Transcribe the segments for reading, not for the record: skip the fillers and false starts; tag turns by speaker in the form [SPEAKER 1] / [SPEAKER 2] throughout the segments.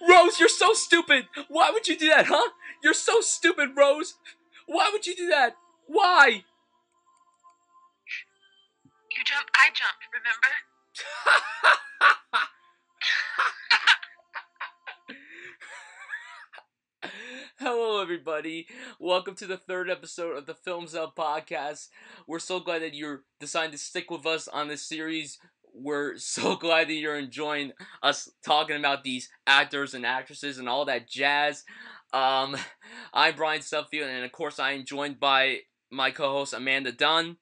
[SPEAKER 1] Rose, you're so stupid! Why would you do that, huh? You're so stupid, Rose! Why would you do that? Why?
[SPEAKER 2] You jump, I jump, remember?
[SPEAKER 1] Hello, everybody. Welcome to the third episode of the Films Up podcast. We're so glad that you're deciding to stick with us on this series. We're so glad that you're enjoying us talking about these actors and actresses and all that jazz. I'm Bryan Sudfield, and of course, I am joined by my co-host Amanda Dunn.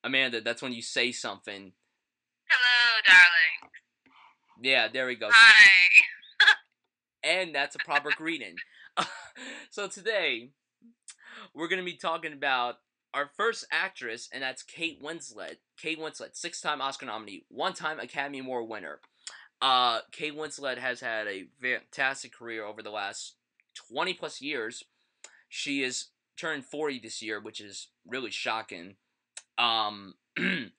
[SPEAKER 1] Amanda, that's when you say something.
[SPEAKER 2] Hello, darling.
[SPEAKER 1] Yeah, there we go.
[SPEAKER 2] Hi.
[SPEAKER 1] And that's a proper greeting. So today, we're going to be talking about our first actress, and that's Kate Winslet. Kate Winslet, 6-time Oscar nominee, 1-time Academy Award winner. Kate Winslet has had a fantastic career over the last 20 plus years. She is turned 40 this year, which is really shocking. Kate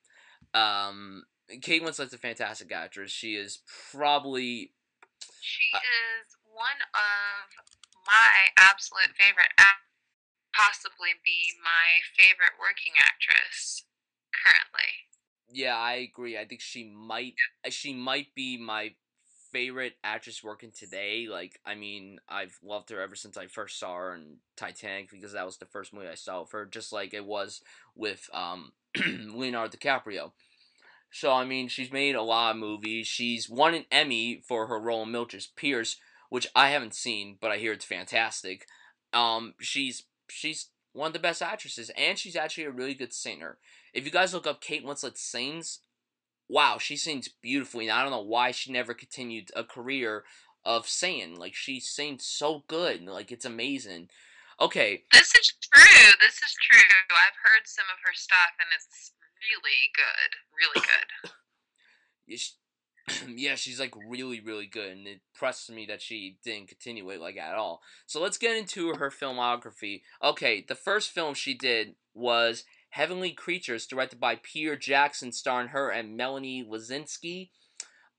[SPEAKER 1] Winslet's a fantastic actress. She is probably...
[SPEAKER 2] She is one of my absolute favorite possibly be my favorite working actress currently.
[SPEAKER 1] Yeah, I agree. I think she might be my favorite actress working today. Like, I mean, I've loved her ever since I first saw her in Titanic, because that was the first movie I saw of her, just like it was with Leonardo DiCaprio. So, I mean, she's made a lot of movies. She's won an Emmy for her role in Mildred Pierce, which I haven't seen, but I hear it's fantastic. She's one of the best actresses, and she's actually a really good singer. If you guys look up Kate Winslet sings, wow, she sings beautifully, and I don't know why she never continued a career of singing. Like, she sings so good, like, it's amazing. Okay.
[SPEAKER 2] This is true. I've heard some of her stuff, and it's really good.
[SPEAKER 1] Yeah, she's like really, really good, and it impresses me that she didn't continue it like at all. So let's get into her filmography. Okay, the first film she did was Heavenly Creatures, directed by Peter Jackson, starring her and Melanie Lazinski.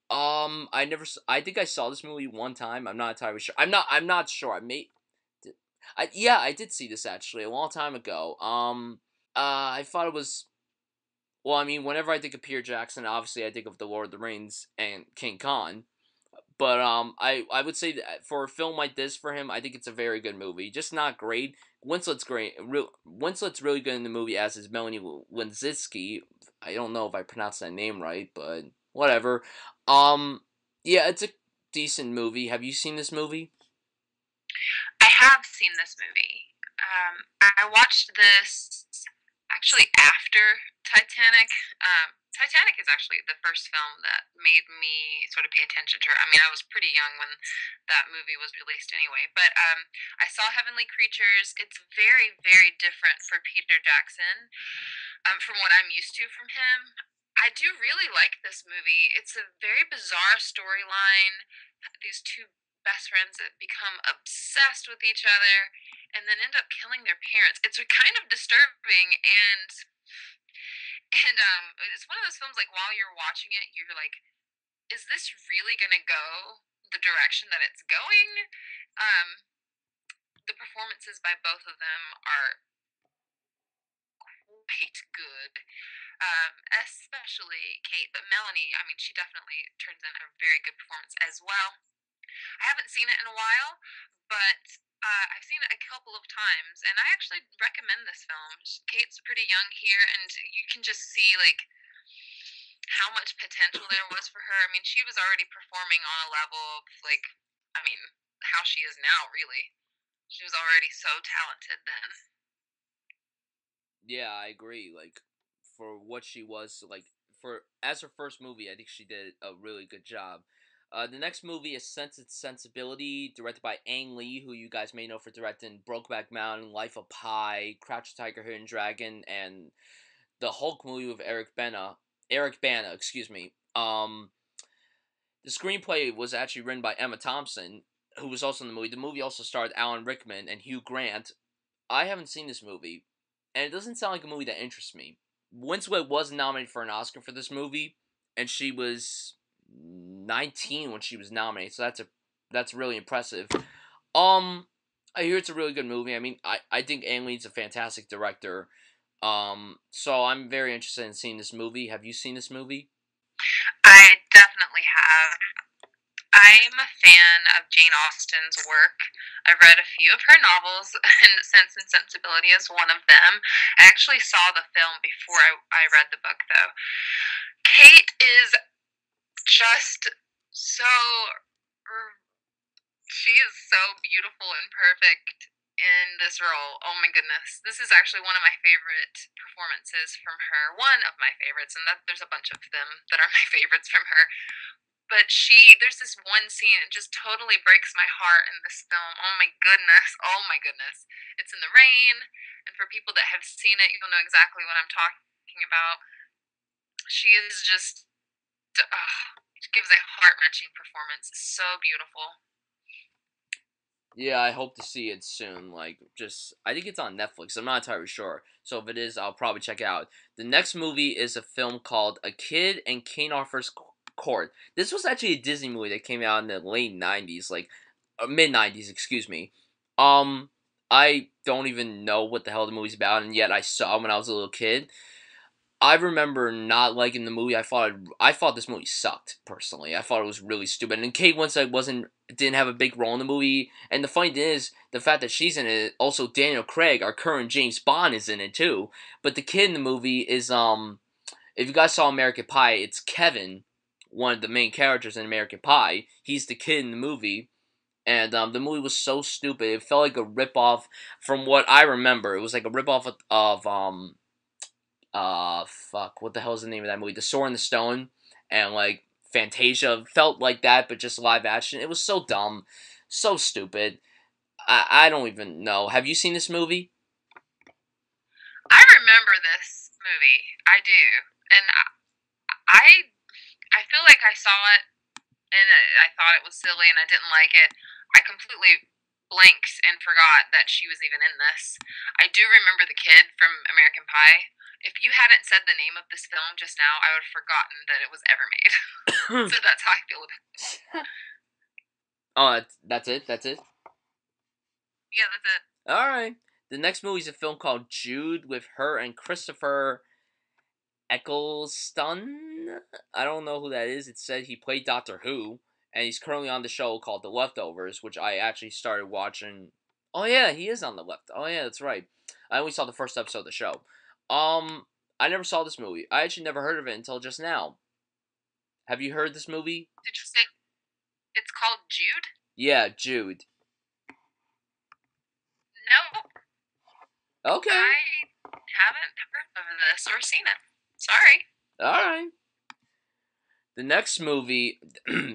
[SPEAKER 1] I think I saw this movie one time. I'm not entirely sure. I'm not sure. I did see this actually a long time ago. I thought it was. Well, I mean, whenever I think of Peter Jackson, obviously I think of The Lord of the Rings and King Kong. But I would say that for a film like this for him, I think it's a very good movie. Just not great. Winslet's great. Winslet's really good in the movie, as is Melanie Lazinski. I don't know if I pronounced that name right, but whatever. Yeah, it's a decent movie. Have you seen this movie?
[SPEAKER 2] I have seen this movie. I watched this actually after Titanic. Titanic is actually the first film that made me sort of pay attention to her. I mean, I was pretty young when that movie was released anyway. But I saw Heavenly Creatures. It's very different for Peter Jackson from what I'm used to from him. I do really like this movie. It's a very bizarre storyline. These two best friends that become obsessed with each other and then end up killing their parents. It's kind of disturbing, and it's one of those films, like, while you're watching it, you're like, is this really gonna go the direction that it's going? The performances by both of them are quite good, especially Kate. But Melanie, I mean, she definitely turns in a very good performance as well. I haven't seen it in a while, but I've seen it a couple of times, and I actually recommend this film. Kate's pretty young here, and you can just see, like, how much potential there was for her. I mean, she was already performing on a level of, like, I mean, how she is now, really. She was already so talented then.
[SPEAKER 1] Yeah, I agree. Like, for what she was, like, as her first movie, I think she did a really good job. The next movie is Sensibility, directed by Ang Lee, who you guys may know for directing Brokeback Mountain, Life of Pi, Crouch the Tiger, Hidden Dragon, and the Hulk movie with Eric Bana, excuse me. The screenplay was actually written by Emma Thompson, who was also in the movie. The movie also starred Alan Rickman and Hugh Grant. I haven't seen this movie, and it doesn't sound like a movie that interests me. Winslet was nominated for an Oscar for this movie, and she was 19 when she was nominated. So that's really impressive. I hear it's a really good movie. I mean, I think Ang Lee's a fantastic director. So I'm very interested in seeing this movie. Have you seen this movie?
[SPEAKER 2] I definitely have. I'm a fan of Jane Austen's work. I've read a few of her novels, and Sense and Sensibility is one of them. I actually saw the film before I read the book, though. Kate is just so. She is so beautiful and perfect in this role. Oh my goodness. This is actually one of my favorite performances from her. One of my favorites, and that there's a bunch of them that are my favorites from her. But there's this one scene, it just totally breaks my heart in this film. Oh my goodness. Oh my goodness. It's in the rain, and for people that have seen it, you'll know exactly what I'm talking about. She is just, she gives a heart wrenching performance. So beautiful.
[SPEAKER 1] Yeah, I hope to see it soon. Like, just I think it's on Netflix. I'm not entirely sure. So if it is, I'll probably check it out. The next movie is a film called A Kid in King Arthur's Court. This was actually a Disney movie that came out in the late '90s, like mid '90s, excuse me. Um, I don't even know what the hell the movie's about, and yet I saw it when I was a little kid. I remember not liking the movie. I thought this movie sucked. Personally, I thought it was really stupid. And Kate Winslet didn't have a big role in the movie. And the funny thing is, the fact that she's in it. Also, Daniel Craig, our current James Bond, is in it too. But the kid in the movie is if you guys saw American Pie, it's Kevin, one of the main characters in American Pie. He's the kid in the movie. And the movie was so stupid. It felt like a ripoff. From what I remember, it was like a ripoff of fuck, what the hell is the name of that movie? The Sword and the Stone, and like Fantasia felt like that, but just live action. It was so dumb, so stupid. I don't even know. Have you seen this movie?
[SPEAKER 2] I remember this movie. I do. And I I feel like I saw it and I thought it was silly and I didn't like it. I completely blanked and forgot that she was even in this. I do remember the kid from American Pie. If you hadn't said the name of this film just now, I would have forgotten that it was ever made. So that's how I feel about it.
[SPEAKER 1] Oh, that's it. That's it.
[SPEAKER 2] Yeah, that's it.
[SPEAKER 1] All right. The next movie is a film called Jude with her and Christopher Eccleston. I don't know who that is. It said he played Doctor Who, and he's currently on the show called The Leftovers, which I actually started watching. Oh yeah, he is on the left. Oh yeah, that's right. I only saw the first episode of the show. I never saw this movie. I actually never heard of it until just now. Have you heard this movie?
[SPEAKER 2] Did you say it's called Jude?
[SPEAKER 1] Yeah, Jude.
[SPEAKER 2] No,
[SPEAKER 1] Okay.
[SPEAKER 2] I haven't heard of this or seen it. Sorry.
[SPEAKER 1] All right. The next movie,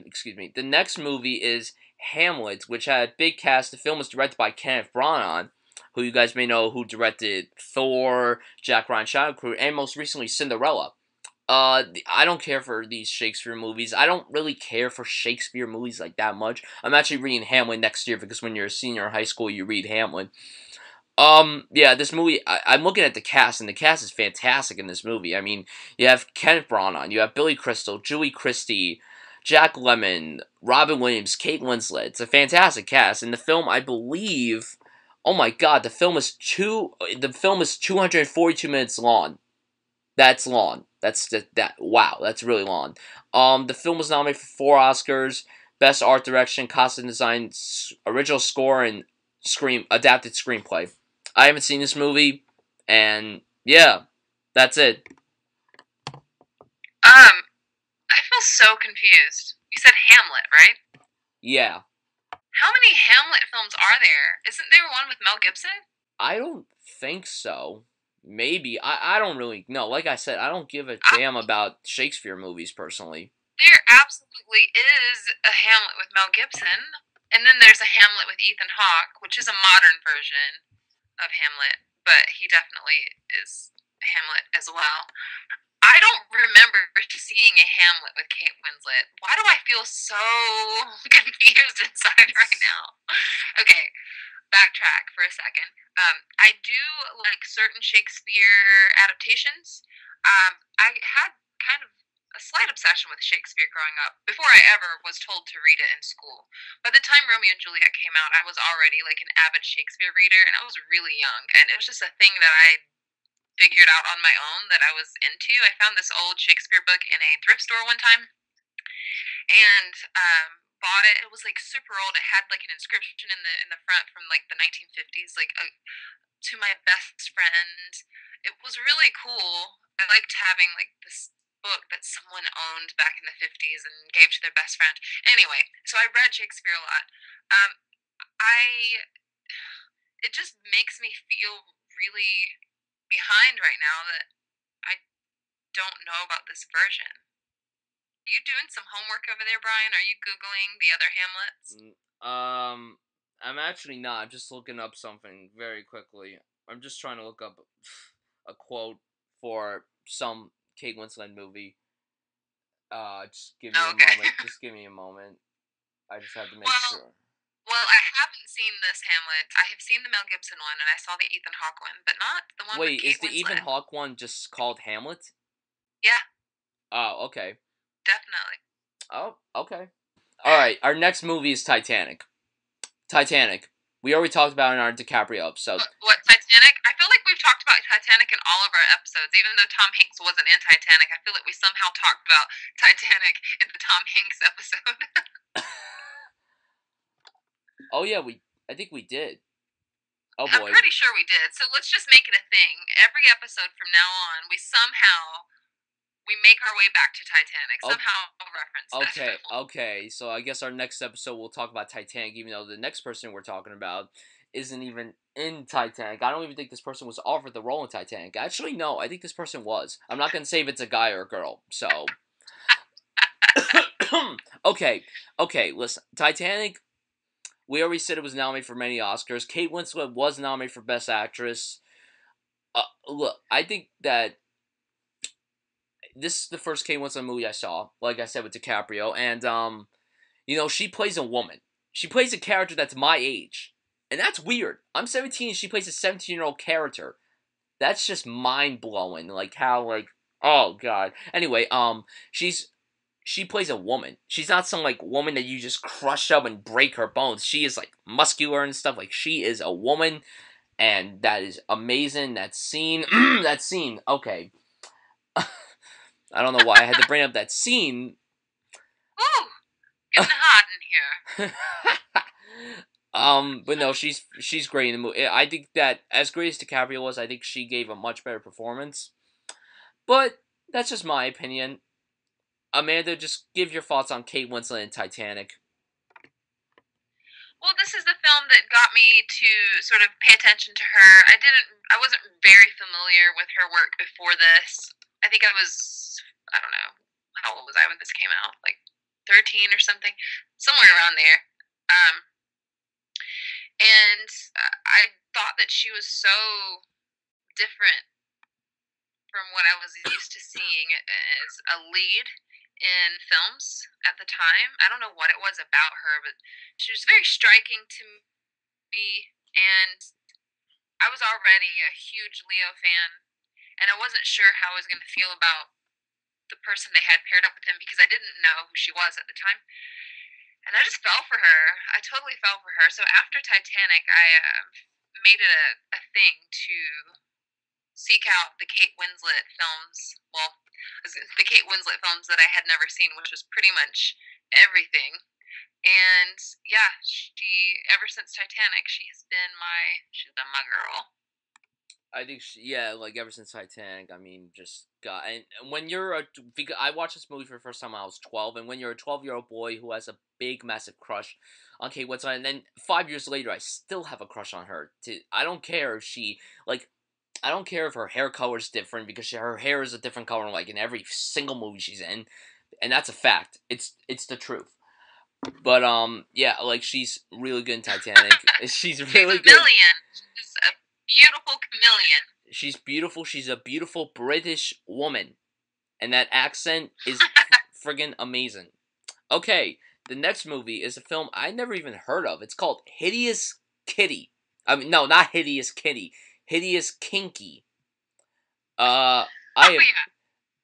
[SPEAKER 1] excuse me, the next movie is Hamlet, which had a big cast. The film was directed by Kenneth Branagh, who you guys may know, who directed Thor, Jack Ryan Shadow Crew, and most recently Cinderella. I don't care for these Shakespeare movies. I don't really care for Shakespeare movies like that much. I'm actually reading Hamlet next year because when you're a senior in high school, you read Hamlet. Yeah, this movie, I'm looking at the cast, and the cast is fantastic in this movie. I mean, you have Kenneth Branagh, you have Billy Crystal, Julie Christie, Jack Lemmon, Robin Williams, Kate Winslet. It's a fantastic cast. And the film, I believe, oh my god, the film is 242 minutes long. That's long. Wow, that's really long. The film was nominated for 4 Oscars: Best Art Direction, Costume Design, Original Score, and Adapted Screenplay. I haven't seen this movie, and yeah, that's it.
[SPEAKER 2] I feel so confused. You said Hamlet, right?
[SPEAKER 1] Yeah,
[SPEAKER 2] How many Hamlet films are there? Isn't there one with Mel Gibson?
[SPEAKER 1] I don't think so. Maybe. I don't really know. Like I said, I don't give a
[SPEAKER 2] I,
[SPEAKER 1] damn about Shakespeare movies personally.
[SPEAKER 2] there absolutely is a Hamlet with Mel Gibson, and then there's a Hamlet with Ethan Hawke, which is a modern version of Hamlet, but he definitely is Hamlet as well. I don't remember seeing a Hamlet with Kate Winslet. Why do I feel so confused inside right now? Okay, backtrack for a second. I do like certain Shakespeare adaptations. I had kind of a slight obsession with Shakespeare growing up before I ever was told to read it in school. By the time Romeo and Juliet came out, I was already like an avid Shakespeare reader, and I was really young, and it was just a thing that I figured out on my own that I was into. I found this old Shakespeare book in a thrift store one time, and bought it. It was like super old. It had like an inscription in the front from like the 1950s, like to my best friend. It was really cool. I liked having like this book that someone owned back in the 50s and gave to their best friend. Anyway, so I read Shakespeare a lot. Um, I it just makes me feel really behind right now that I don't know about this version. Are you doing some homework over there, Brian? Are you Googling the other Hamlets?
[SPEAKER 1] I'm actually not. I'm just looking up something very quickly. I'm just trying to look up a quote for some Kate Winslet movie. Just give me a
[SPEAKER 2] Okay.
[SPEAKER 1] moment. Just give me a moment. I just have to make
[SPEAKER 2] well,
[SPEAKER 1] sure.
[SPEAKER 2] well, I haven't seen this Hamlet. I have seen the Mel Gibson one, and I saw the Ethan Hawke one, but not the one with
[SPEAKER 1] Wait, is
[SPEAKER 2] Kate
[SPEAKER 1] the Ethan
[SPEAKER 2] Winslet.
[SPEAKER 1] Hawke one just called Hamlet?
[SPEAKER 2] Yeah,
[SPEAKER 1] Oh, okay.
[SPEAKER 2] definitely.
[SPEAKER 1] Oh, okay. All right. Our next movie is Titanic. Titanic. We already talked about it in our DiCaprio episode.
[SPEAKER 2] What, Titanic? I feel like we've talked about Titanic in all of our episodes, even though Tom Hanks wasn't in Titanic. I feel like we somehow talked about Titanic in the Tom Hanks episode.
[SPEAKER 1] Oh yeah, I think we did. Oh
[SPEAKER 2] I'm
[SPEAKER 1] boy.
[SPEAKER 2] pretty sure we did. So let's just make it a thing. Every episode from now on, we make our way back to Titanic.
[SPEAKER 1] Oh,
[SPEAKER 2] Somehow reference that
[SPEAKER 1] okay,
[SPEAKER 2] film.
[SPEAKER 1] okay. So I guess our next episode we'll talk about Titanic, even though the next person we're talking about isn't even in Titanic. I don't even think this person was offered the role in Titanic. Actually, no. I think this person was. I'm not gonna say if it's a guy or a girl. So. Okay, okay. Listen, Titanic. We already said it was nominated for many Oscars. Kate Winslet was nominated for Best Actress. Look, I think that this is the first Kate Winslet movie I saw. Like I said with DiCaprio, and she plays a woman. She plays a character that's my age, and that's weird. I'm 17, and she plays a 17-year-old character. That's just mind blowing. Like how oh god. Anyway, she plays a woman. She's not some like woman that you just crush up and break her bones. She is like muscular and stuff. Like she is a woman, and that is amazing. That scene, that scene. Okay, I don't know why I had to bring up that scene.
[SPEAKER 2] Ooh, getting hot in here.
[SPEAKER 1] But no, she's great in the movie. I think that as great as DiCaprio was, I think she gave a much better performance. But that's just my opinion. Amanda, just give your thoughts on Kate Winslet and Titanic.
[SPEAKER 2] Well, this is the film that got me to sort of pay attention to her. I wasn't very familiar with her work before this. I think I don't know, how old was I when this came out? Like 13 or something, somewhere around there. Um, and I thought that she was so different from what I was used to seeing as a lead in films at the time. I don't know what it was about her, but she was very striking to me, and I was already a huge Leo fan, and I wasn't sure how I was going to feel about the person they had paired up with him because I didn't know who she was at the time. And I just fell for her. I totally fell for her. So after Titanic, I made it a thing to seek out the Kate Winslet films. Well, the Kate Winslet films that I had never seen, which was pretty much everything. And yeah, she ever since Titanic, she's been my girl.
[SPEAKER 1] I think like ever since Titanic, I mean, just God. And when you're because I watched this movie for the first time when I was 12, and when you're a 12-year-old boy who has a big, massive crush on Kate Winslet, and then 5 years later, I still have a crush on her. I don't care if I don't care if her hair color is different because her hair is a different color, like in every single movie she's in, and that's a fact. It's the truth. But yeah, like she's really good in Titanic. She's really good.
[SPEAKER 2] She's a beautiful chameleon.
[SPEAKER 1] She's beautiful. She's a beautiful British woman. And that accent is friggin' amazing. Okay, the next movie is a film I never even heard of. It's called Hideous Kitty. I mean, no, not Hideous Kitty. Hideous Kinky. I have,
[SPEAKER 2] yeah.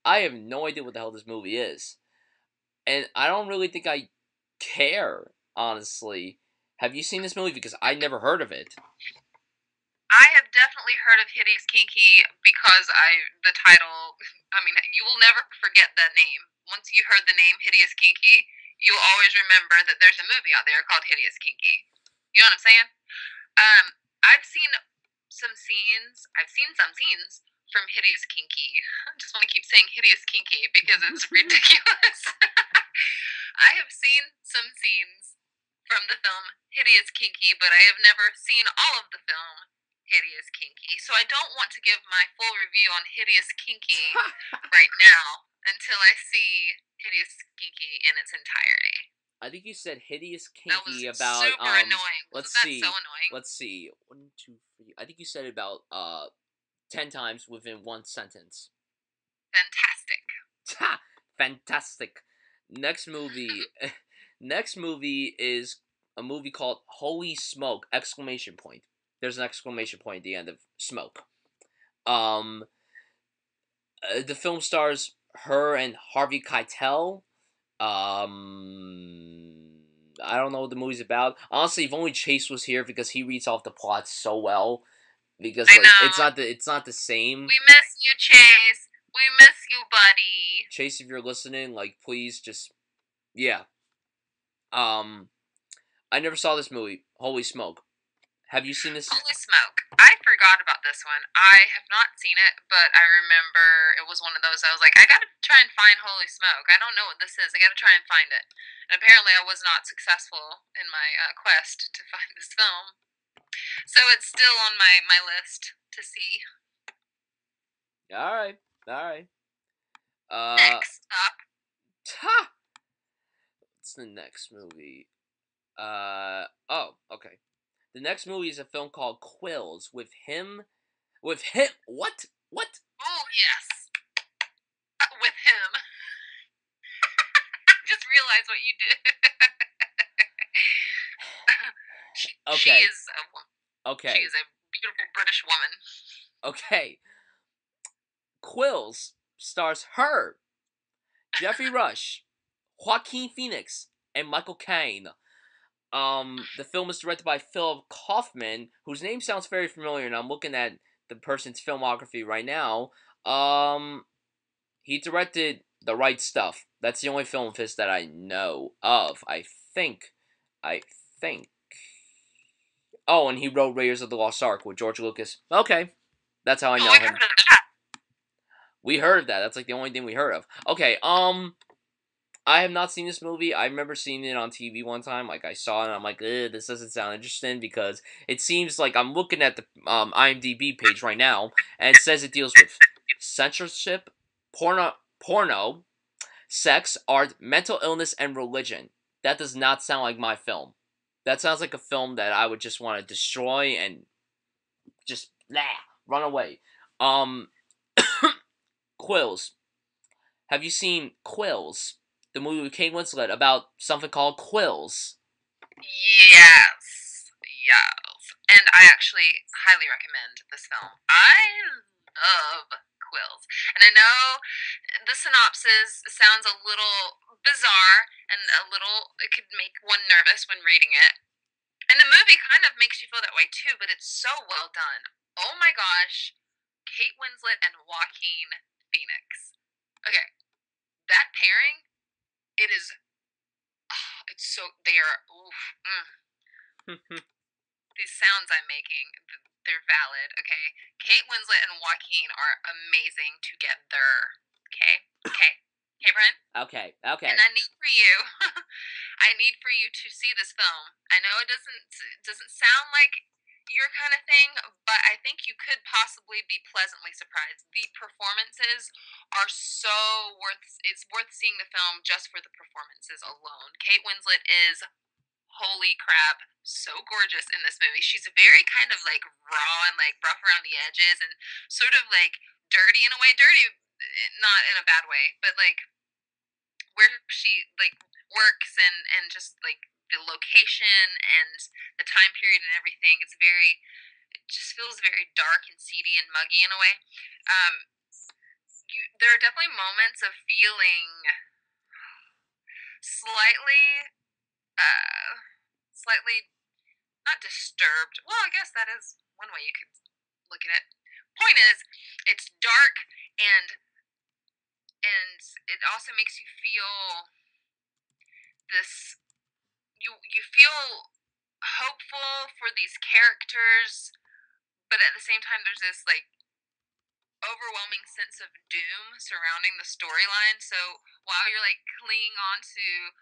[SPEAKER 1] I have no idea what the hell this movie is, and I don't really think I care, honestly. Have you seen this movie? Because I never heard of it.
[SPEAKER 2] I have definitely heard of Hideous Kinky because the title, I mean, you will never forget that name. Once you heard the name Hideous Kinky, you'll always remember that there's a movie out there called Hideous Kinky. You know what I'm saying? Um, I've seen I've seen some scenes from Hideous Kinky. I just want to keep saying Hideous Kinky because it's ridiculous. I have seen some scenes from the film Hideous Kinky, but I have never seen all of the film Hideous Kinky. So I don't want to give my full review on Hideous Kinky right now until I see Hideous Kinky in its entirety.
[SPEAKER 1] I think you said hideous
[SPEAKER 2] That was
[SPEAKER 1] kinky about
[SPEAKER 2] super annoying.
[SPEAKER 1] let's
[SPEAKER 2] Wasn't that so
[SPEAKER 1] see.
[SPEAKER 2] annoying?
[SPEAKER 1] Let's see. 1, 2, 3. I think you said it about 10 times within one sentence.
[SPEAKER 2] Fantastic.
[SPEAKER 1] Ha! Fantastic. Next movie. Next movie is a movie called Holy Smoke! Exclamation point. There's an exclamation point at the end of smoke. Um the film stars her and Harvey Keitel. I don't know what the movie's about. Honestly, if only Chase was here because he reads off the plot so well. Because
[SPEAKER 2] I
[SPEAKER 1] like
[SPEAKER 2] know.
[SPEAKER 1] it's not the same.
[SPEAKER 2] We miss you, Chase. We miss you, buddy.
[SPEAKER 1] Chase, if you're listening, like please just yeah. Um, I never saw this movie. Holy smoke! Have you seen this?
[SPEAKER 2] Holy smoke. I forgot about this one. I have not seen it, but I remember it was one of those I was like, I gotta try and find Holy Smoke. I don't know what this is. I gotta try and find it. And apparently I was not successful in my quest to find this film. So it's still on my list to see.
[SPEAKER 1] All right, all right.
[SPEAKER 2] Next up.
[SPEAKER 1] Ha! What's the next movie? Oh, okay. The next movie is a film called Quills with him. What? What?
[SPEAKER 2] Oh, yes. With him. I just realized what you did. She
[SPEAKER 1] Okay.
[SPEAKER 2] is a woman.
[SPEAKER 1] Okay.
[SPEAKER 2] She is a beautiful British woman.
[SPEAKER 1] Okay. Quills stars her, Jeffrey Rush, Joaquin Phoenix, and Michael Caine. The film is directed by Philip Kaufman, whose name sounds very familiar, and I'm looking at the person's filmography right now. He directed The Right Stuff. That's the only film of his that I know of. I think. Oh, and he wrote Raiders of the Lost Ark with George Lucas. Okay, that's how I know
[SPEAKER 2] I
[SPEAKER 1] him.
[SPEAKER 2] heard of that.
[SPEAKER 1] We heard of that. That's like the only thing we heard of. Okay, I have not seen this movie. I remember seeing it on TV one time. Like I saw it, and I'm like, this doesn't sound interesting because it seems like I'm looking at the IMDb page right now, and it says it deals with censorship, porno, sex, art, mental illness, and religion. That does not sound like my film. That sounds like a film that I would just want to destroy and just run away. Quills. Have you seen Quills? The movie with Kate Winslet about something called Quills.
[SPEAKER 2] Yes. Yes. And I actually highly recommend this film. I love Quills. And I know the synopsis sounds a little bizarre and it could make one nervous when reading it. And the movie kind of makes you feel that way too, but it's so well done. Oh my gosh. Kate Winslet and Joaquin Phoenix. Okay, that pairing, it is. Oh, it's so. They are. Oof, these sounds I'm making, they're valid, okay? Kate Winslet and Joaquin are amazing together. Okay? Okay? Okay, Brian?
[SPEAKER 1] Okay.
[SPEAKER 2] And I need for you, I need for you to see this film. I know it doesn't sound like your kind of thing, but I think you could possibly be pleasantly surprised. The performances are so it's worth seeing the film just for the performances alone. Kate Winslet is, holy crap, so gorgeous in this movie. She's very kind of like raw and like rough around the edges and sort of like dirty in a way. Dirty, not in a bad way, but like where she like works and just like the location and the time period and everything. It just feels very dark and seedy and muggy in a way. Um, there are definitely moments of feeling slightly, uh, slightly not disturbed. Well, I guess that is one way you could look at it. Point is, it's dark and and it also makes you feel this. You feel hopeful for these characters, but at the same time, there's this like overwhelming sense of doom surrounding the storyline. So while you're like clinging on to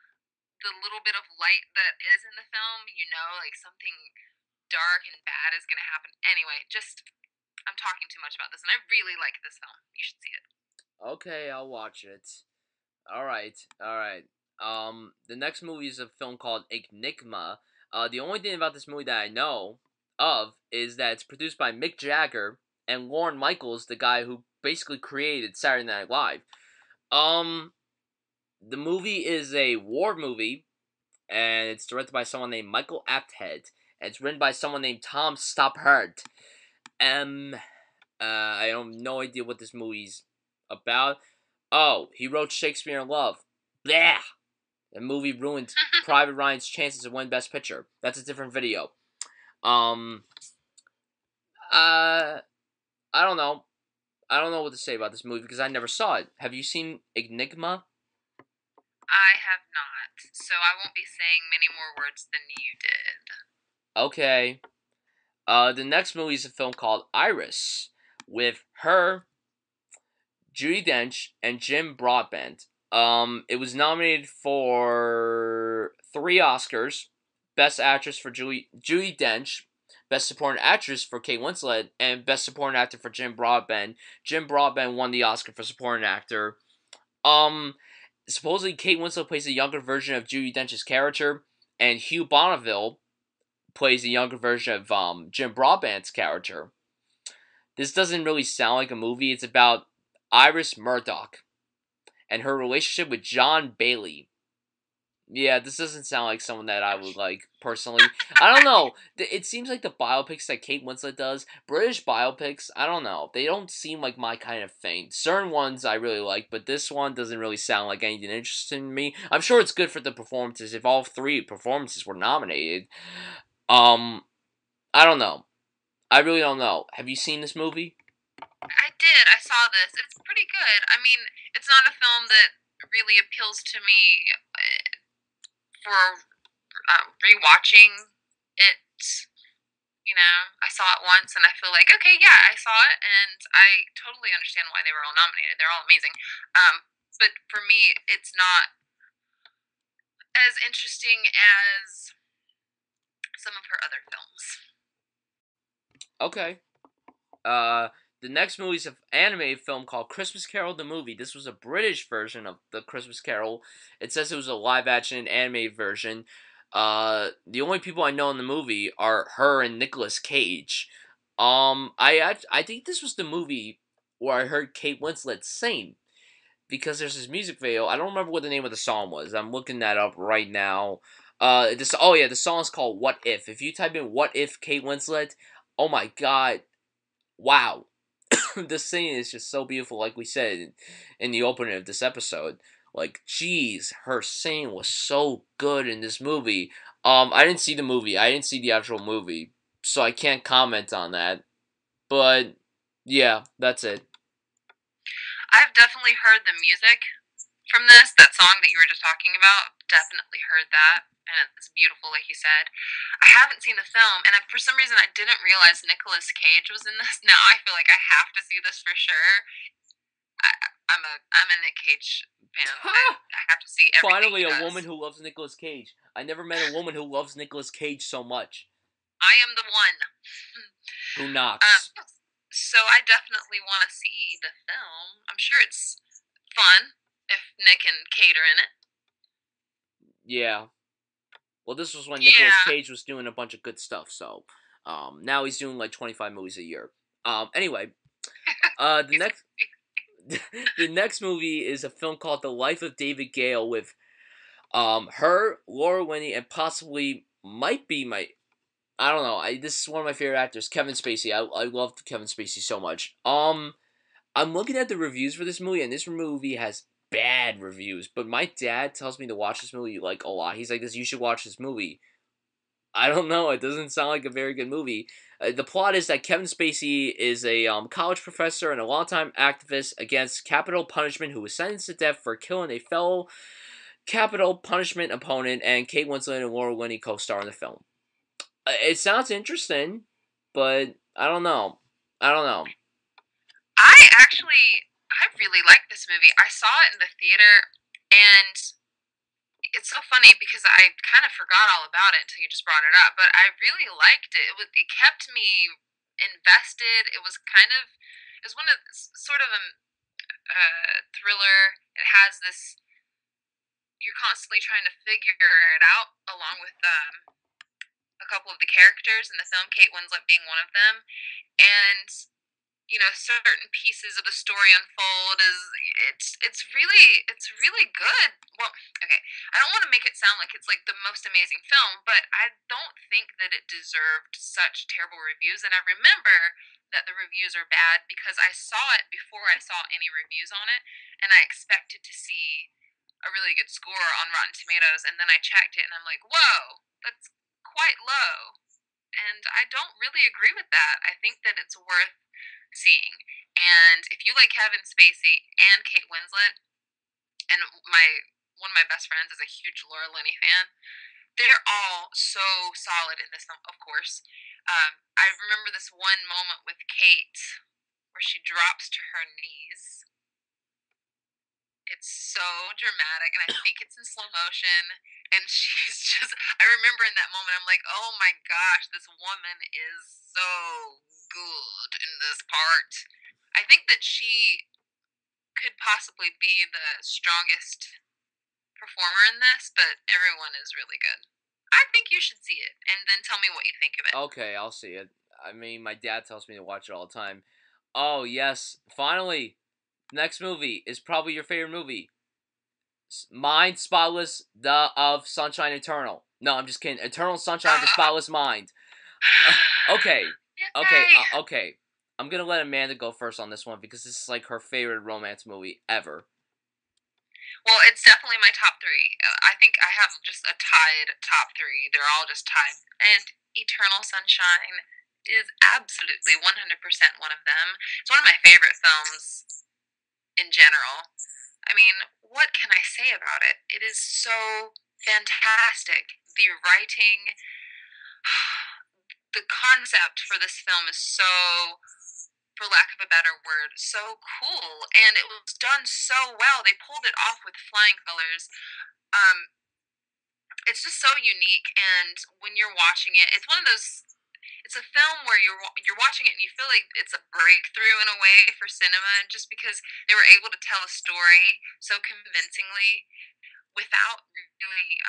[SPEAKER 2] the little bit of light that is in the film, you know, like something dark and bad is going to happen. Anyway, just I'm talking too much about this, and I really like this film. You should see it.
[SPEAKER 1] Okay, I'll watch it. All right, all right. The next movie is a film called Enigma. The only thing about this movie that I know of is that it's produced by Mick Jagger and Lorne Michaels, the guy who basically created Saturday Night Live. Um, the movie is a war movie, and it's directed by someone named Michael Apted, and it's written by someone named Tom Stoppard. I have no idea what this movie's about. Oh, he wrote Shakespeare in Love. Blah! The movie ruined Private Ryan's chances to win Best Picture. That's a different video. Um, I don't know. I don't know what to say about this movie because I never saw it. Have you seen Enigma?
[SPEAKER 2] I have not, so I won't be saying many more words than you did.
[SPEAKER 1] Okay. The next movie is a film called Iris with her, Judi Dench, and Jim Broadbent. It was nominated for 3 Oscars: Best Actress for Judi Dench, Best Supporting Actress for Kate Winslet, and Best Supporting Actor for Jim Broadbent. Jim Broadbent won the Oscar for Supporting Actor. Supposedly Kate Winslet plays a younger version of Judi Dench's character, and Hugh Bonneville plays a younger version of Jim Broadbent's character. This doesn't really sound like a movie. It's about Iris Murdoch and her relationship with John Bailey. Yeah, this doesn't sound like someone that I would like personally. I don't know. It seems like the biopics that Kate Winslet does, British biopics, I don't know. They don't seem like my kind of thing. Certain ones I really like, but this one doesn't really sound like anything interesting to me. I'm sure it's good for the performances if all 3 performances were nominated. I don't know. I really don't know. Have you seen this movie?
[SPEAKER 2] I did. I saw this. It's pretty good. I mean, it's not a film that really appeals to me for rewatching it. You know, I saw it once and I feel like, okay, yeah, I saw it and I totally understand why they were all nominated. They're all amazing. But for me, it's not as interesting as some of her other films.
[SPEAKER 1] Okay. The next movie is an animated film called Christmas Carol the Movie. This was a British version of the Christmas Carol. It says it was a live-action animated version. The only people I know in the movie are her and Nicolas Cage. I think this was the movie where I heard Kate Winslet sing, because there's this music video. I don't remember what the name of the song was. I'm looking that up right now. The song's called What If. If you type in What If Kate Winslet, oh my god, wow. The singing is just so beautiful, like we said in the opening of this episode. Like, jeez, her singing was so good in this movie. I didn't see the movie. I didn't see the actual movie, so I can't comment on that. But yeah, that's it.
[SPEAKER 2] I've definitely heard the music from this. That song that you were just talking about, definitely heard that. And it's beautiful, like you said. I haven't seen the film, and for some reason I didn't realize Nicolas Cage was in this. Now I feel like I have to see this for sure. I'm a Nick Cage fan. I have to see everything.
[SPEAKER 1] Finally,
[SPEAKER 2] he
[SPEAKER 1] a
[SPEAKER 2] does.
[SPEAKER 1] woman who loves Nicolas Cage. I never met a woman who loves Nicolas Cage so much.
[SPEAKER 2] I am the one.
[SPEAKER 1] Who knocks?
[SPEAKER 2] So I definitely want to see the film. I'm sure it's fun if Nick and Kate are in it.
[SPEAKER 1] Yeah. Well, this was when Nicolas Cage was doing a bunch of good stuff, so now he's doing like 25 movies a year. Anyway, the next movie is a film called The Life of David Gale with her, Laura Linney, and possibly might be I don't know. This is one of my favorite actors, Kevin Spacey. I love Kevin Spacey so much. I'm looking at the reviews for this movie, and this movie has bad reviews. But my dad tells me to watch this movie like a lot. He's like, "This, you should watch this movie." I don't know. It doesn't sound like a very good movie. The plot is that Kevin Spacey is a college professor and a longtime activist against capital punishment who was sentenced to death for killing a fellow capital punishment opponent, and Kate Winslet and Laura Linney co-star in the film. It sounds interesting, but I don't know. I don't know.
[SPEAKER 2] I really like this movie. I saw it in the theater, and it's so funny because I kind of forgot all about it until you just brought it up. But I really liked it. It kept me invested. It was one of sort of a thriller. It has this. You're constantly trying to figure it out along with a couple of the characters in the film, Kate Winslet being one of them, and certain pieces of the story unfold is it's really good. Well, okay, I don't want to make it sound like it's like the most amazing film, but I don't think that it deserved such terrible reviews. And I remember that the reviews are bad because I saw it before I saw any reviews on it, and I expected to see a really good score on Rotten Tomatoes, and then I checked it and I'm like, whoa, that's quite low. And I don't really agree with that. I think that it's worth seeing. And if you like Kevin Spacey and Kate Winslet, and one of my best friends is a huge Laura Linney fan, they're all so solid in this film. Of course, I remember this one moment with Kate where she drops to her knees. It's so dramatic, and I think it's in slow motion. And she's just, I remember in that moment, I'm like, oh my gosh, this woman is so good in this part. I think that she could possibly be the strongest performer in this, but everyone is really good. I think you should see it, and then tell me what you think of it.
[SPEAKER 1] Okay, I'll see it. I mean, my dad tells me to watch it all the time. Oh, yes. Finally, next movie is probably your favorite movie. Mind Spotless, the of Sunshine Eternal. No, I'm just kidding. Eternal Sunshine of the Spotless Mind. Okay. Okay, okay. I'm gonna let Amanda go first on this one because this is like her favorite romance movie ever.
[SPEAKER 2] Well, it's definitely my top three. I think I have just a tied top three. They're all just tied. And Eternal Sunshine is absolutely 100% one of them. It's one of my favorite films in general. I mean, what can I say about it? It is so fantastic. The writing, the concept for this film is so, for lack of a better word, so cool, and it was done so well. They pulled it off with flying colors. Um, it's just so unique, and when you're watching it, it's one of those. It's a film where you're watching it and you feel like it's a breakthrough in a way for cinema, just because they were able to tell a story so convincingly without really.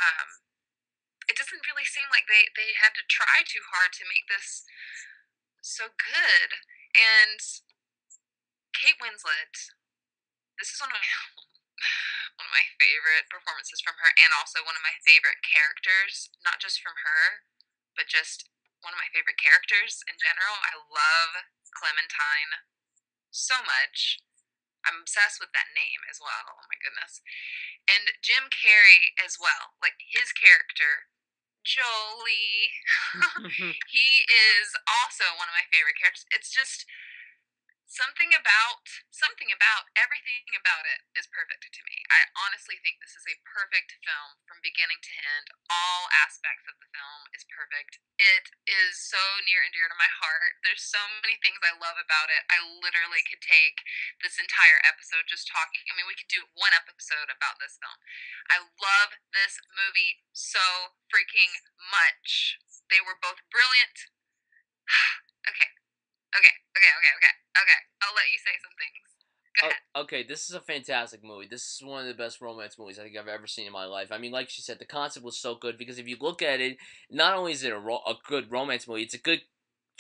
[SPEAKER 2] It doesn't really seem like they had to try too hard to make this so good. And Kate Winslet, this is one of my one of my favorite performances from her, and also one of my favorite characters, not just from her, but just one of my favorite characters in general. I love Clementine so much. I'm obsessed with that name as well. Oh my goodness. And Jim Carrey as well. Like his character, Jolie. He is also one of my favorite characters. It's just something about everything about it is perfect to me. I honestly think this is a perfect film from beginning to end. All aspects of the film is perfect. It is so near and dear to my heart. There's so many things I love about it. I literally could take this entire episode just talking. I mean, we could do one episode about this film. I love this movie so freaking much. They were both brilliant. Okay, okay. I'll let you say some things. Go ahead.
[SPEAKER 1] Okay, this is a fantastic movie. This is one of the best romance movies I think I've ever seen in my life. I mean, like she said, the concept was so good because if you look at it, not only is it a good romance movie, it's a good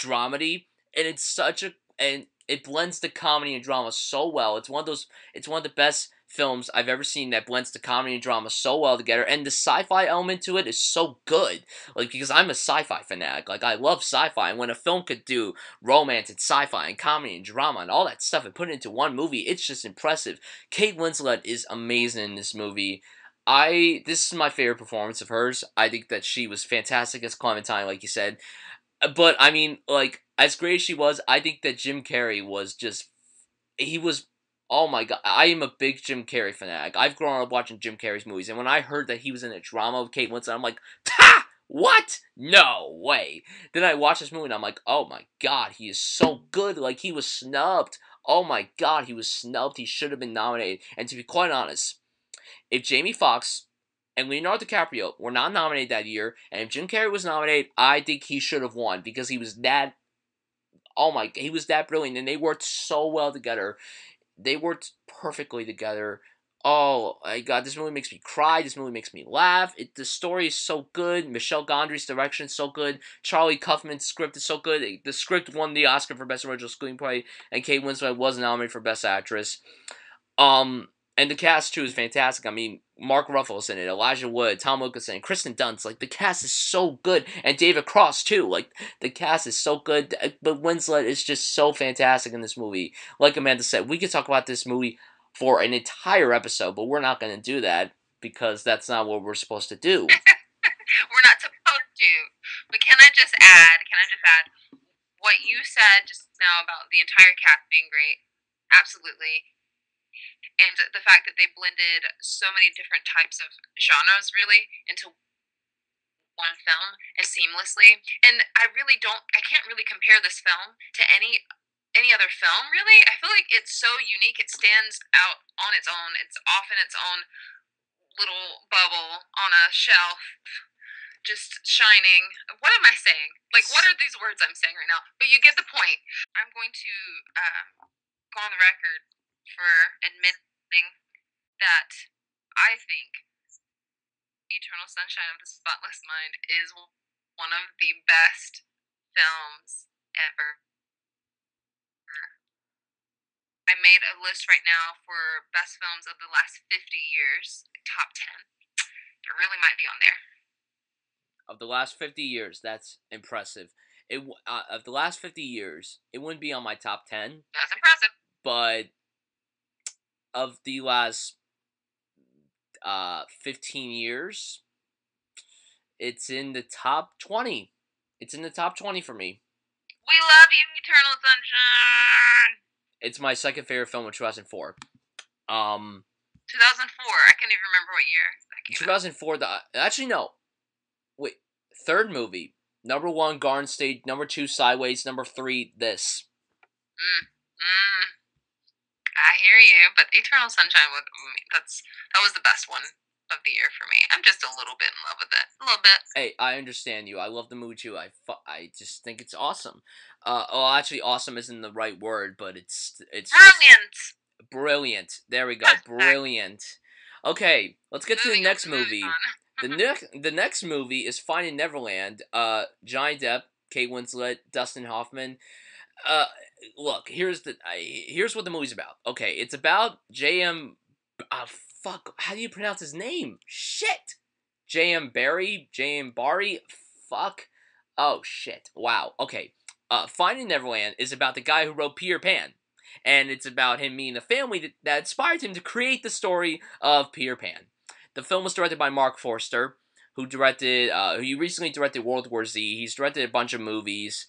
[SPEAKER 1] dramedy, and it's such a and it blends the comedy and drama so well. It's one of the best films I've ever seen that blends the comedy and drama so well together, and the sci-fi element to it is so good. Like, because I'm a sci-fi fanatic, like, I love sci-fi, and when a film could do romance and sci-fi and comedy and drama and all that stuff and put it into one movie, it's just impressive. Kate Winslet is amazing in this movie. This is my favorite performance of hers. I think that she was fantastic as Clementine, like you said. But, I mean, like, as great as she was, I think that Jim Carrey was just, he was, oh my god, I am a big Jim Carrey fanatic. I've grown up watching Jim Carrey's movies, and when I heard that he was in a drama with Kate Winslet, I'm like, ha! What? No way. Then I watched this movie, and I'm like, oh my god, he is so good. Like, he was snubbed. Oh my god, he was snubbed. He should have been nominated. And to be quite honest, if Jamie Foxx and Leonardo DiCaprio were not nominated that year, and if Jim Carrey was nominated, I think he should have won, because he was that, oh my, he was that brilliant, and they worked so well together. They worked perfectly together. Oh my god, this movie makes me cry. This movie makes me laugh. The story is so good. Michel Gondry's direction is so good. Charlie Kaufman's script is so good. The script won the Oscar for Best Original Screenplay, and Kate Winslet was nominated for Best Actress. And the cast too is fantastic. I mean, Mark Ruffalo's in it, Elijah Wood, Tom Wilkinson, Kristen Dunst. Like, the cast is so good, and David Cross too. Like, the cast is so good. But Winslet is just so fantastic in this movie. Like Amanda said, we could talk about this movie for an entire episode, but we're not going to do that because that's not what we're supposed to do.
[SPEAKER 2] We're not supposed to. But can I just add? What you said just now about the entire cast being great? Absolutely. And the fact that they blended so many different types of genres really into one film as seamlessly. And I can't really compare this film to any other film really. I feel like it's so unique. It stands out on its own. It's off in its own little bubble on a shelf, just shining. What am I saying? Like, what are these words I'm saying right now? But you get the point. I'm going to go on the record for admitting that I think Eternal Sunshine of the Spotless Mind is one of the best films ever. I made a list right now for best films of the last 50 years, top 10. It really might be on there.
[SPEAKER 1] Of the last 50 years, that's impressive. Of the last 50 years, it wouldn't be on my top 10.
[SPEAKER 2] That's impressive.
[SPEAKER 1] But of the last 15 years, it's in the top 20. It's in the top 20 for me.
[SPEAKER 2] We love you, Eternal Sunshine.
[SPEAKER 1] It's my second favorite film of 2004.
[SPEAKER 2] 2004. I can't even remember what year that came
[SPEAKER 1] 2004. Actually, no. Wait. Third movie. Number 1, Garden State. Number 2, Sideways. Number 3, this.
[SPEAKER 2] I hear you, but Eternal Sunshine that was the best one of the year for me. I'm just a little bit in love with it. A little bit.
[SPEAKER 1] Hey, I understand you. I love the movie too. I just think it's awesome. Well, actually, awesome isn't the right word, but it's
[SPEAKER 2] brilliant.
[SPEAKER 1] Brilliant. There we go. Brilliant. Okay, let's get to the next movie. The next movie is Finding Neverland. Johnny Depp, Kate Winslet, Dustin Hoffman. Look, here's what the movie's about. Okay, it's about J.M. Fuck, how do you pronounce his name? Shit! J.M. Barry? J.M. Barry? Fuck. Oh, shit. Wow. Okay. Finding Neverland is about the guy who wrote Peter Pan. And it's about him meeting the family that inspired him to create the story of Peter Pan. The film was directed by Mark Forster, who recently directed World War Z. He's directed a bunch of movies.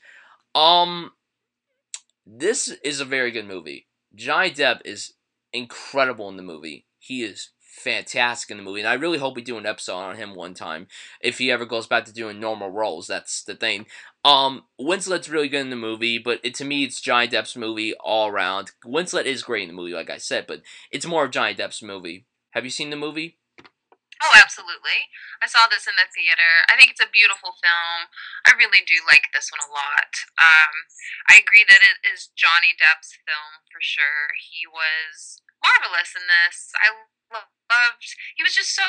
[SPEAKER 1] This is a very good movie. Johnny Depp is incredible in the movie. He is fantastic in the movie, and I really hope we do an episode on him one time. If he ever goes back to doing normal roles, that's the thing. Winslet's really good in the movie, but to me, it's Johnny Depp's movie all around. Winslet is great in the movie, like I said, but it's more of Johnny Depp's movie. Have you seen the movie?
[SPEAKER 2] Oh, absolutely. I saw this in the theater. I think it's a beautiful film. I really do like this one a lot. I agree that it is Johnny Depp's film for sure. He was marvelous in this. He was just so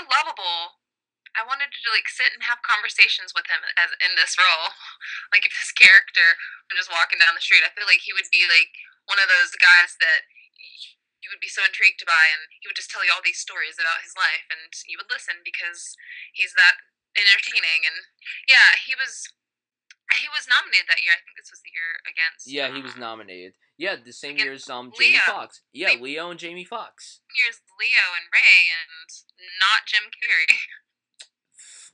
[SPEAKER 2] lovable. I wanted to sit and have conversations with him as in this role. Like, if this character were just walking down the street, I feel like he would be like one of those guys that you you would be so intrigued by, and he would just tell you all these stories about his life, and you would listen because he's that entertaining. And yeah, he was nominated that year. I think this was the year against
[SPEAKER 1] Yeah, he was nominated. Yeah, the same year
[SPEAKER 2] against
[SPEAKER 1] as Jamie
[SPEAKER 2] Leo.
[SPEAKER 1] Foxx. Yeah,
[SPEAKER 2] Same
[SPEAKER 1] Leo and Jamie Foxx.
[SPEAKER 2] years Leo and Ray, and not Jim Carrey.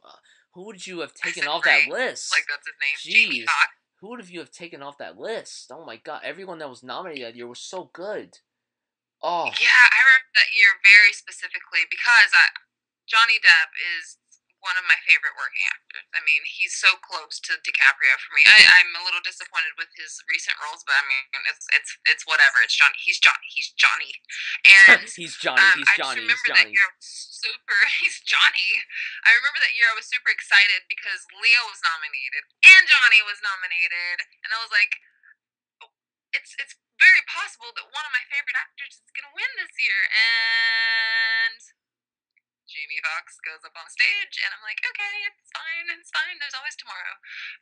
[SPEAKER 1] Uh, who would you have
[SPEAKER 2] I
[SPEAKER 1] taken
[SPEAKER 2] said
[SPEAKER 1] off that
[SPEAKER 2] Ray, like
[SPEAKER 1] list?
[SPEAKER 2] that's his name. Jamie
[SPEAKER 1] Jeez,
[SPEAKER 2] Foxx.
[SPEAKER 1] who would have you have taken off that list? Oh my god, everyone that was nominated that year was so good. Oh,
[SPEAKER 2] Yeah, I remember that year very specifically because Johnny Depp is one of my favorite working actors. I mean, he's so close to DiCaprio for me. I'm a little disappointed with his recent roles, but I mean, it's whatever. It's Johnny. He's Johnny. He's Johnny. And
[SPEAKER 1] he's Johnny. He's
[SPEAKER 2] I just
[SPEAKER 1] Johnny. He's
[SPEAKER 2] remember that
[SPEAKER 1] Johnny.
[SPEAKER 2] year I was super. He's Johnny. I remember that year I was super excited because Leo was nominated and Johnny was nominated, and I was like, it's very possible that one of my favorite actors is gonna win this year, and Jamie Foxx goes up on stage, and I'm like, okay, it's fine, it's fine. There's always tomorrow.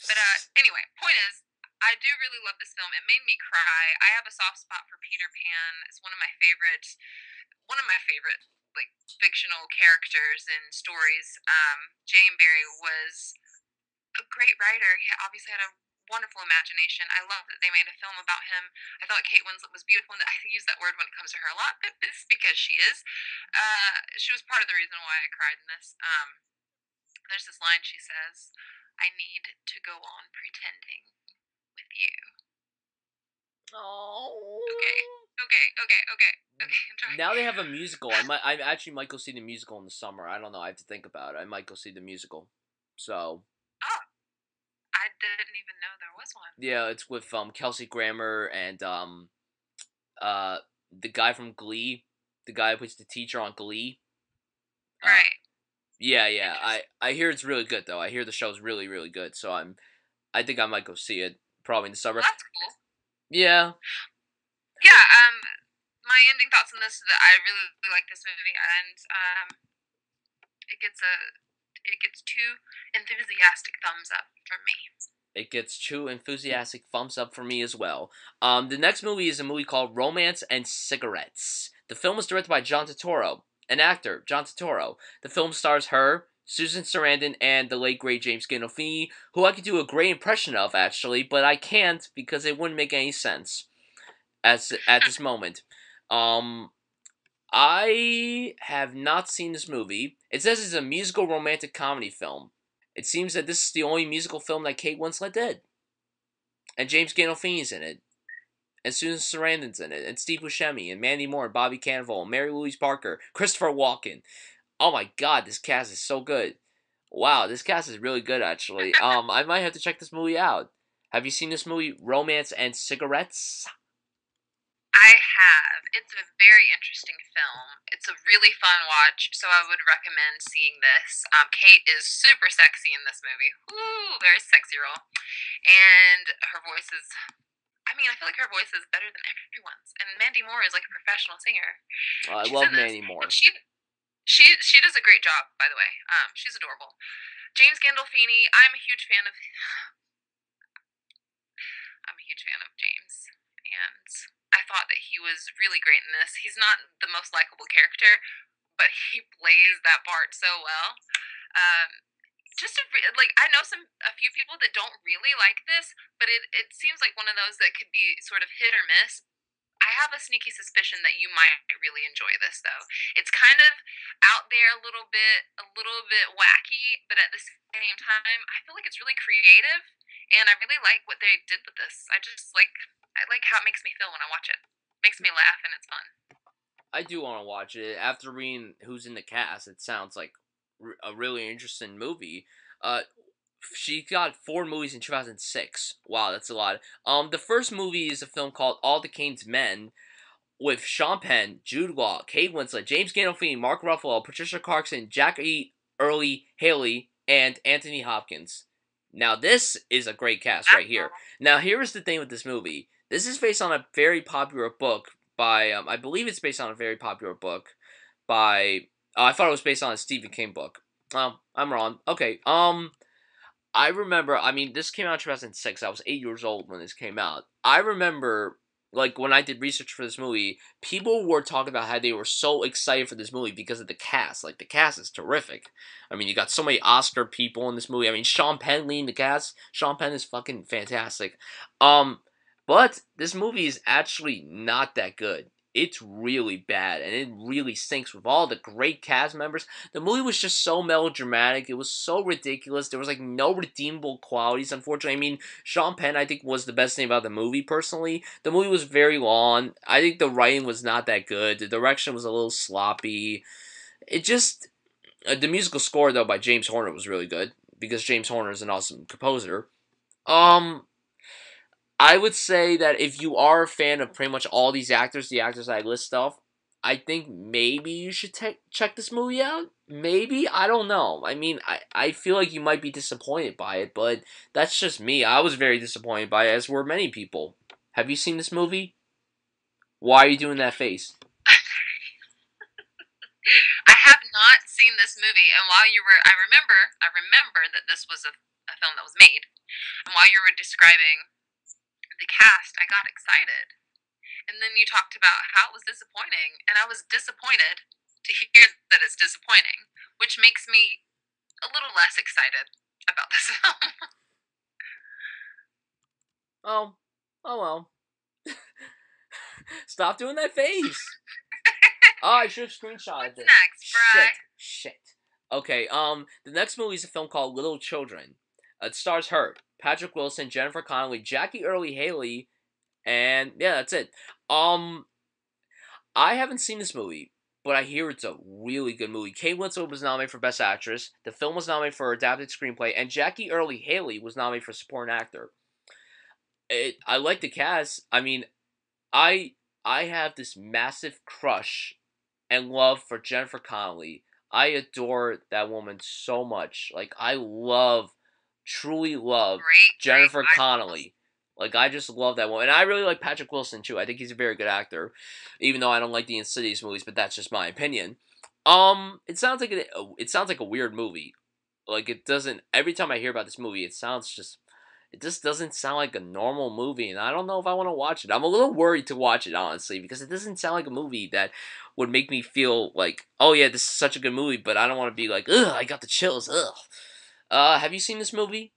[SPEAKER 2] But anyway, point is, I do really love this film. It made me cry. I have a soft spot for Peter Pan. It's one of my favorite like fictional characters and stories. Jane Barry was a great writer. He obviously had a wonderful imagination. I love that they made a film about him. I thought Kate Winslet was beautiful, and I use that word when it comes to her a lot, but it's because she is. She was part of the reason why I cried in this. There's this line she says, "I need to go on pretending with you."
[SPEAKER 1] Oh.
[SPEAKER 2] Okay. I'm trying.
[SPEAKER 1] Now they have a musical. I actually might go see the musical in the summer. I don't know. I have to think about it. I might go see the musical. So.
[SPEAKER 2] Oh, I didn't even know there was one.
[SPEAKER 1] Yeah, it's with Kelsey Grammer and the guy from Glee, the guy who plays the teacher on Glee.
[SPEAKER 2] Right.
[SPEAKER 1] Yeah. I hear it's really good though. I hear the show's really really good. So I think I might go see it probably in the summer.
[SPEAKER 2] Well, that's cool.
[SPEAKER 1] Yeah.
[SPEAKER 2] Yeah. My ending thoughts on this is that I really, really like this movie, and it gets two enthusiastic thumbs up from me.
[SPEAKER 1] It gets two enthusiastic thumbs up for me as well. The next movie is a movie called Romance and Cigarettes. The film was directed by John Turturro, an actor, John Turturro. The film stars her, Susan Sarandon, and the late great James Gandolfini, who I could do a great impression of actually, but I can't because it wouldn't make any sense at this moment. I have not seen this movie. It says it's a musical romantic comedy film. It seems that this is the only musical film that Kate Winslet did. And James Gandolfini's in it. And Susan Sarandon's in it. And Steve Buscemi. And Mandy Moore. And Bobby Cannavale. And Mary Louise Parker. Christopher Walken. Oh my god, this cast is so good. Wow, this cast is really good actually. I might have to check this movie out. Have you seen this movie, Romance and Cigarettes?
[SPEAKER 2] I have. It's a very interesting film. It's a really fun watch, so I would recommend seeing this. Kate is super sexy in this movie. Woo, very sexy role. And her voice is, I mean, I feel like her voice is better than everyone's. And Mandy Moore is like a professional singer.
[SPEAKER 1] I
[SPEAKER 2] She's
[SPEAKER 1] love
[SPEAKER 2] in this.
[SPEAKER 1] Mandy Moore.
[SPEAKER 2] And she does a great job, by the way. She's adorable. James Gandolfini, I'm a huge fan of James, and I thought that he was really great in this. He's not the most likable character, but he plays that part so well. I know a few people that don't really like this, but it seems like one of those that could be sort of hit or miss. I have a sneaky suspicion that you might really enjoy this, though. It's kind of out there a little bit wacky, but at the same time, I feel like it's really creative, and I really like what they did with this. I like how it makes me feel when I watch it. It makes me laugh, and it's fun.
[SPEAKER 1] I do want to watch it. After reading who's in the cast, it sounds like a really interesting movie. She got 4 movies in 2006. Wow, that's a lot. The first movie is a film called All the King's Men with Sean Penn, Jude Law, Kate Winslet, James Gandolfini, Mark Ruffalo, Patricia Clarkson, Jackie Earle Haley, and Anthony Hopkins. Now, this is a great cast right here. Now, here is the thing with this movie. This is based on a very popular book by, I believe it's based on a very popular book by, I thought it was based on a Stephen King book. I'm wrong. Okay, I remember, this came out in 2006. I was 8 years old when this came out. I remember like when I did research for this movie, people were talking about how they were so excited for this movie because of the cast. Like the cast is terrific. I mean, you got so many Oscar people in this movie. I mean, Sean Penn leading the cast. Sean Penn is fucking fantastic. Um, but this movie is actually not that good. It's really bad, and it really stinks with all the great cast members. The movie was just so melodramatic. It was so ridiculous. There was like no redeemable qualities, unfortunately. I mean, Sean Penn, I think, was the best thing about the movie, personally. The movie was very long. I think the writing was not that good. The direction was a little sloppy. It just... the musical score, though, by James Horner was really good, because James Horner is an awesome composer. Um, I would say that if you are a fan of pretty much all these actors, the actors I list off, I think maybe you should check this movie out. Maybe? I don't know. I mean, I feel like you might be disappointed by it, but that's just me. I was very disappointed by it, as were many people. Have you seen this movie? Why are you doing that face?
[SPEAKER 2] I have not seen this movie, and while you were, I remember that this was a film that was made, and while you were describing the cast, I got excited. And then you talked about how it was disappointing, and I was disappointed to hear that it's disappointing, which makes me a little less excited about this film.
[SPEAKER 1] Oh, oh well. Stop doing that face. Oh, I should have screenshotted
[SPEAKER 2] What's
[SPEAKER 1] this.
[SPEAKER 2] next, Bry?
[SPEAKER 1] Shit. Okay, the next movie is a film called Little Children. It stars her, Patrick Wilson, Jennifer Connelly, Jackie Earle Haley, and yeah, that's it. Um, I haven't seen this movie, but I hear it's a really good movie. Kate Winslet was nominated for Best Actress. The film was nominated for Adapted Screenplay, and Jackie Earle Haley was nominated for Supporting Actor. I like the cast. I mean, I I have this massive crush and love for Jennifer Connelly. I adore that woman so much. Like I truly love
[SPEAKER 2] Great, great
[SPEAKER 1] Jennifer
[SPEAKER 2] eyeballs.
[SPEAKER 1] Connelly. Like I just love that woman, and I really like Patrick Wilson too. I think he's a very good actor, even though I don't like the Insidious movies. But that's just my opinion. It sounds like a weird movie. Like it doesn't. Every time I hear about this movie, it just doesn't sound like a normal movie, and I don't know if I want to watch it. I'm a little worried to watch it, honestly, because it doesn't sound like a movie that would make me feel like, oh yeah, this is such a good movie, but I don't want to be like, ugh, I got the chills, ugh. Have you seen this movie?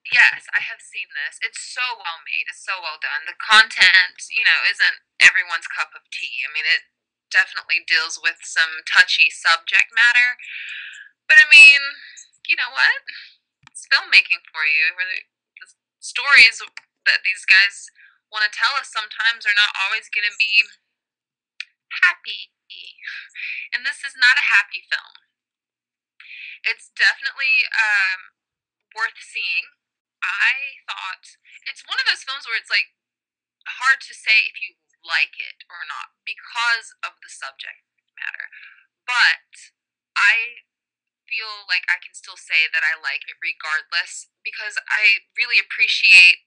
[SPEAKER 2] Yes, I have seen this. It's so well made. It's so well done. The content, isn't everyone's cup of tea. I mean, it definitely deals with some touchy subject matter. But I mean, you know what? It's filmmaking for you. Where the stories that these guys want to tell us sometimes are not always going to be happy. And this is not a happy film. It's definitely worth seeing. I thought it's one of those films where it's like hard to say if you like it or not because of the subject matter. But I feel like I can still say that I like it regardless because I really appreciate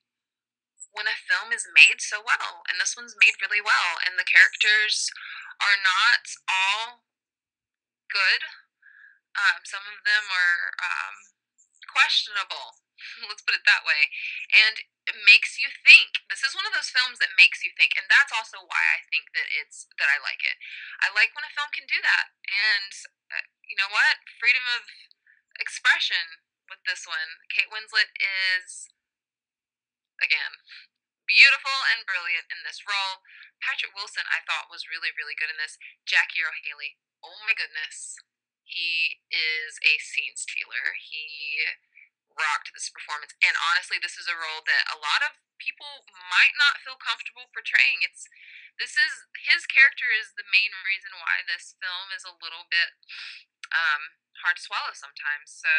[SPEAKER 2] when a film is made so well. And this one's made really well. And the characters are not all good. Some of them are questionable. Let's put it that way. And it makes you think. This is one of those films that makes you think, and that's also why I think that I like it. I like when a film can do that, and you know what? Freedom of expression with this one. Kate Winslet is again beautiful and brilliant in this role. Patrick Wilson, I thought, was really, really good in this. Jackie Earle Haley, oh my goodness, he is a scene stealer. He rocked this performance, and honestly, this is a role that a lot of people might not feel comfortable portraying. This is his character is the main reason why this film is a little bit hard to swallow sometimes. So,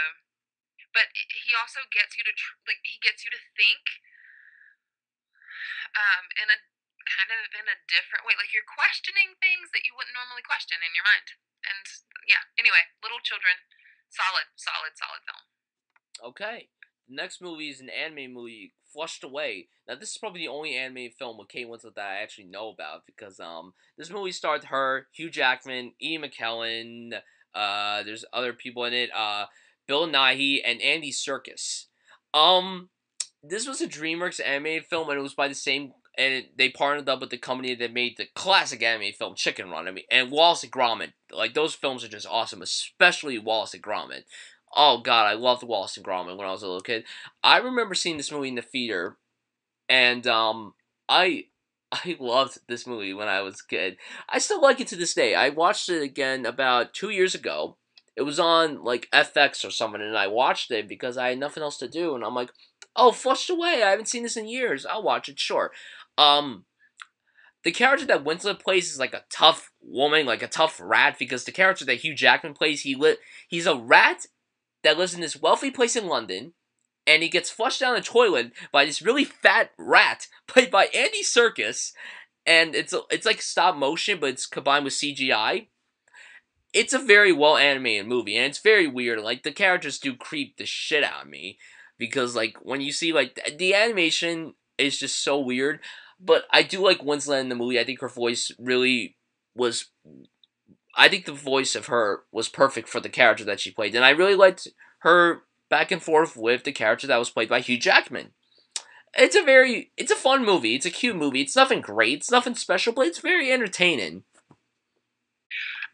[SPEAKER 2] but he also gets you to he gets you to think in a kind of in a different way. Like you're questioning things that you wouldn't normally question in your mind. And yeah, anyway, Little Children, solid, solid, solid film.
[SPEAKER 1] Okay. The next movie is an anime movie, Flushed Away. Now, this is probably the only anime film with Kate Winslet that I actually know about because this movie starred her, Hugh Jackman, Ian McKellen. There's other people in it. Bill Nighy and Andy Serkis. This was a DreamWorks animated film, and it was by the same they partnered up with the company that made the classic anime film Chicken Run. I mean, and Wallace and Gromit. Like, those films are just awesome, especially Wallace and Gromit. Oh god, I loved Wallace and Gromit when I was a little kid. I remember seeing this movie in the theater, and I I loved this movie when I was a kid. I still like it to this day. I watched it again about 2 years ago. It was on like FX or something, and I watched it because I had nothing else to do, and I'm like, oh, flushed away. I haven't seen this in years. I'll watch it. Sure. Um, the character that Winslet plays is like a tough woman, like a tough rat, because the character that Hugh Jackman plays, he's a rat that lives in this wealthy place in London, and he gets flushed down the toilet by this really fat rat played by Andy Serkis, and it's like stop motion, but it's combined with CGI. It's a very well animated movie, and it's very weird. Like, the characters do creep the shit out of me, because like when you see like the animation is just so weird. But I do like Winslet in the movie. I think her voice really was. I think the voice of her was perfect for the character that she played, and I really liked her back and forth with the character that was played by Hugh Jackman. It's a fun movie. It's a cute movie. It's nothing great. It's nothing special, but it's very entertaining.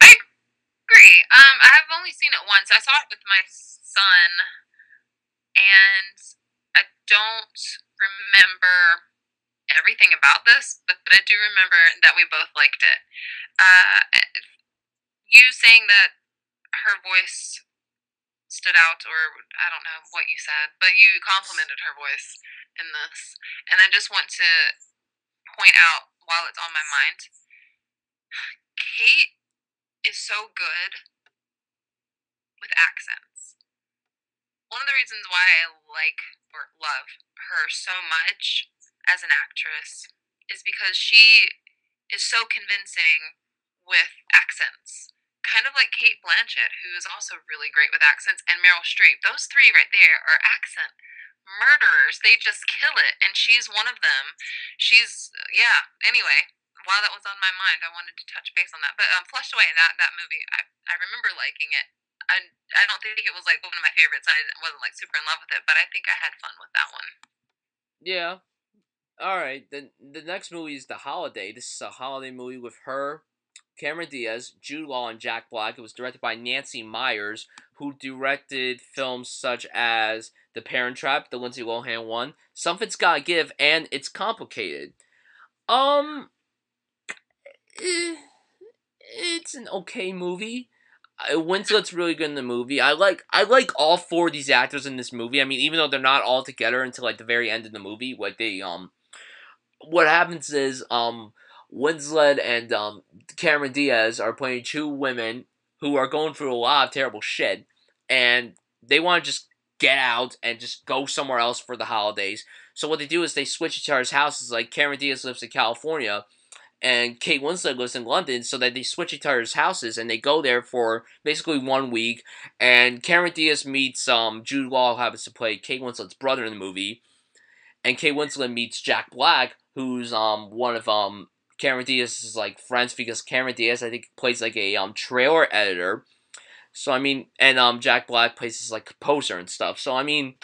[SPEAKER 2] I agree. I've only seen it once. I saw it with my son, and I don't remember everything about this, but I do remember that we both liked it. You saying that her voice stood out, or I don't know what you said, but you complimented her voice in this. And I just want to point out, while it's on my mind, Kate is so good with accents. One of the reasons why I like or love her so much as an actress is because she is so convincing with accents. Kind of like Kate Blanchett, who is also really great with accents, and Meryl Streep. Those three right there are accent murderers. They just kill it, and she's one of them. Yeah. Anyway, while that was on my mind, I wanted to touch base on that. But Flushed Away, that movie, I remember liking it. I don't think it was like one of my favorites. I wasn't like super in love with it, but I think I had fun with that one.
[SPEAKER 1] Yeah. All right. The next movie is The Holiday. This is a holiday movie with her, Cameron Diaz, Jude Law, and Jack Black. It was directed by Nancy Meyers, who directed films such as The Parent Trap, the Lindsay Lohan one, Something's Gotta Give, and It's Complicated. Um, it's an okay movie. Winslet's really good in the movie. I like all four of these actors in this movie. I mean, even though they're not all together until like the very end of the movie, what happens is Winslet and Cameron Diaz are playing two women who are going through a lot of terrible shit, and they want to just get out and just go somewhere else for the holidays. So what they do is they switch each other's houses. Like, Cameron Diaz lives in California, and Kate Winslet lives in London, so that they switch each other's houses, and they go there for basically 1 week. And Cameron Diaz meets Jude Law, who happens to play Kate Winslet's brother in the movie, and Kate Winslet meets Jack Black, who's one of Cameron Diaz's like friends, because Cameron Diaz, I think, plays like a trailer editor. So I mean, and Jack Black plays his like composer and stuff. So I mean,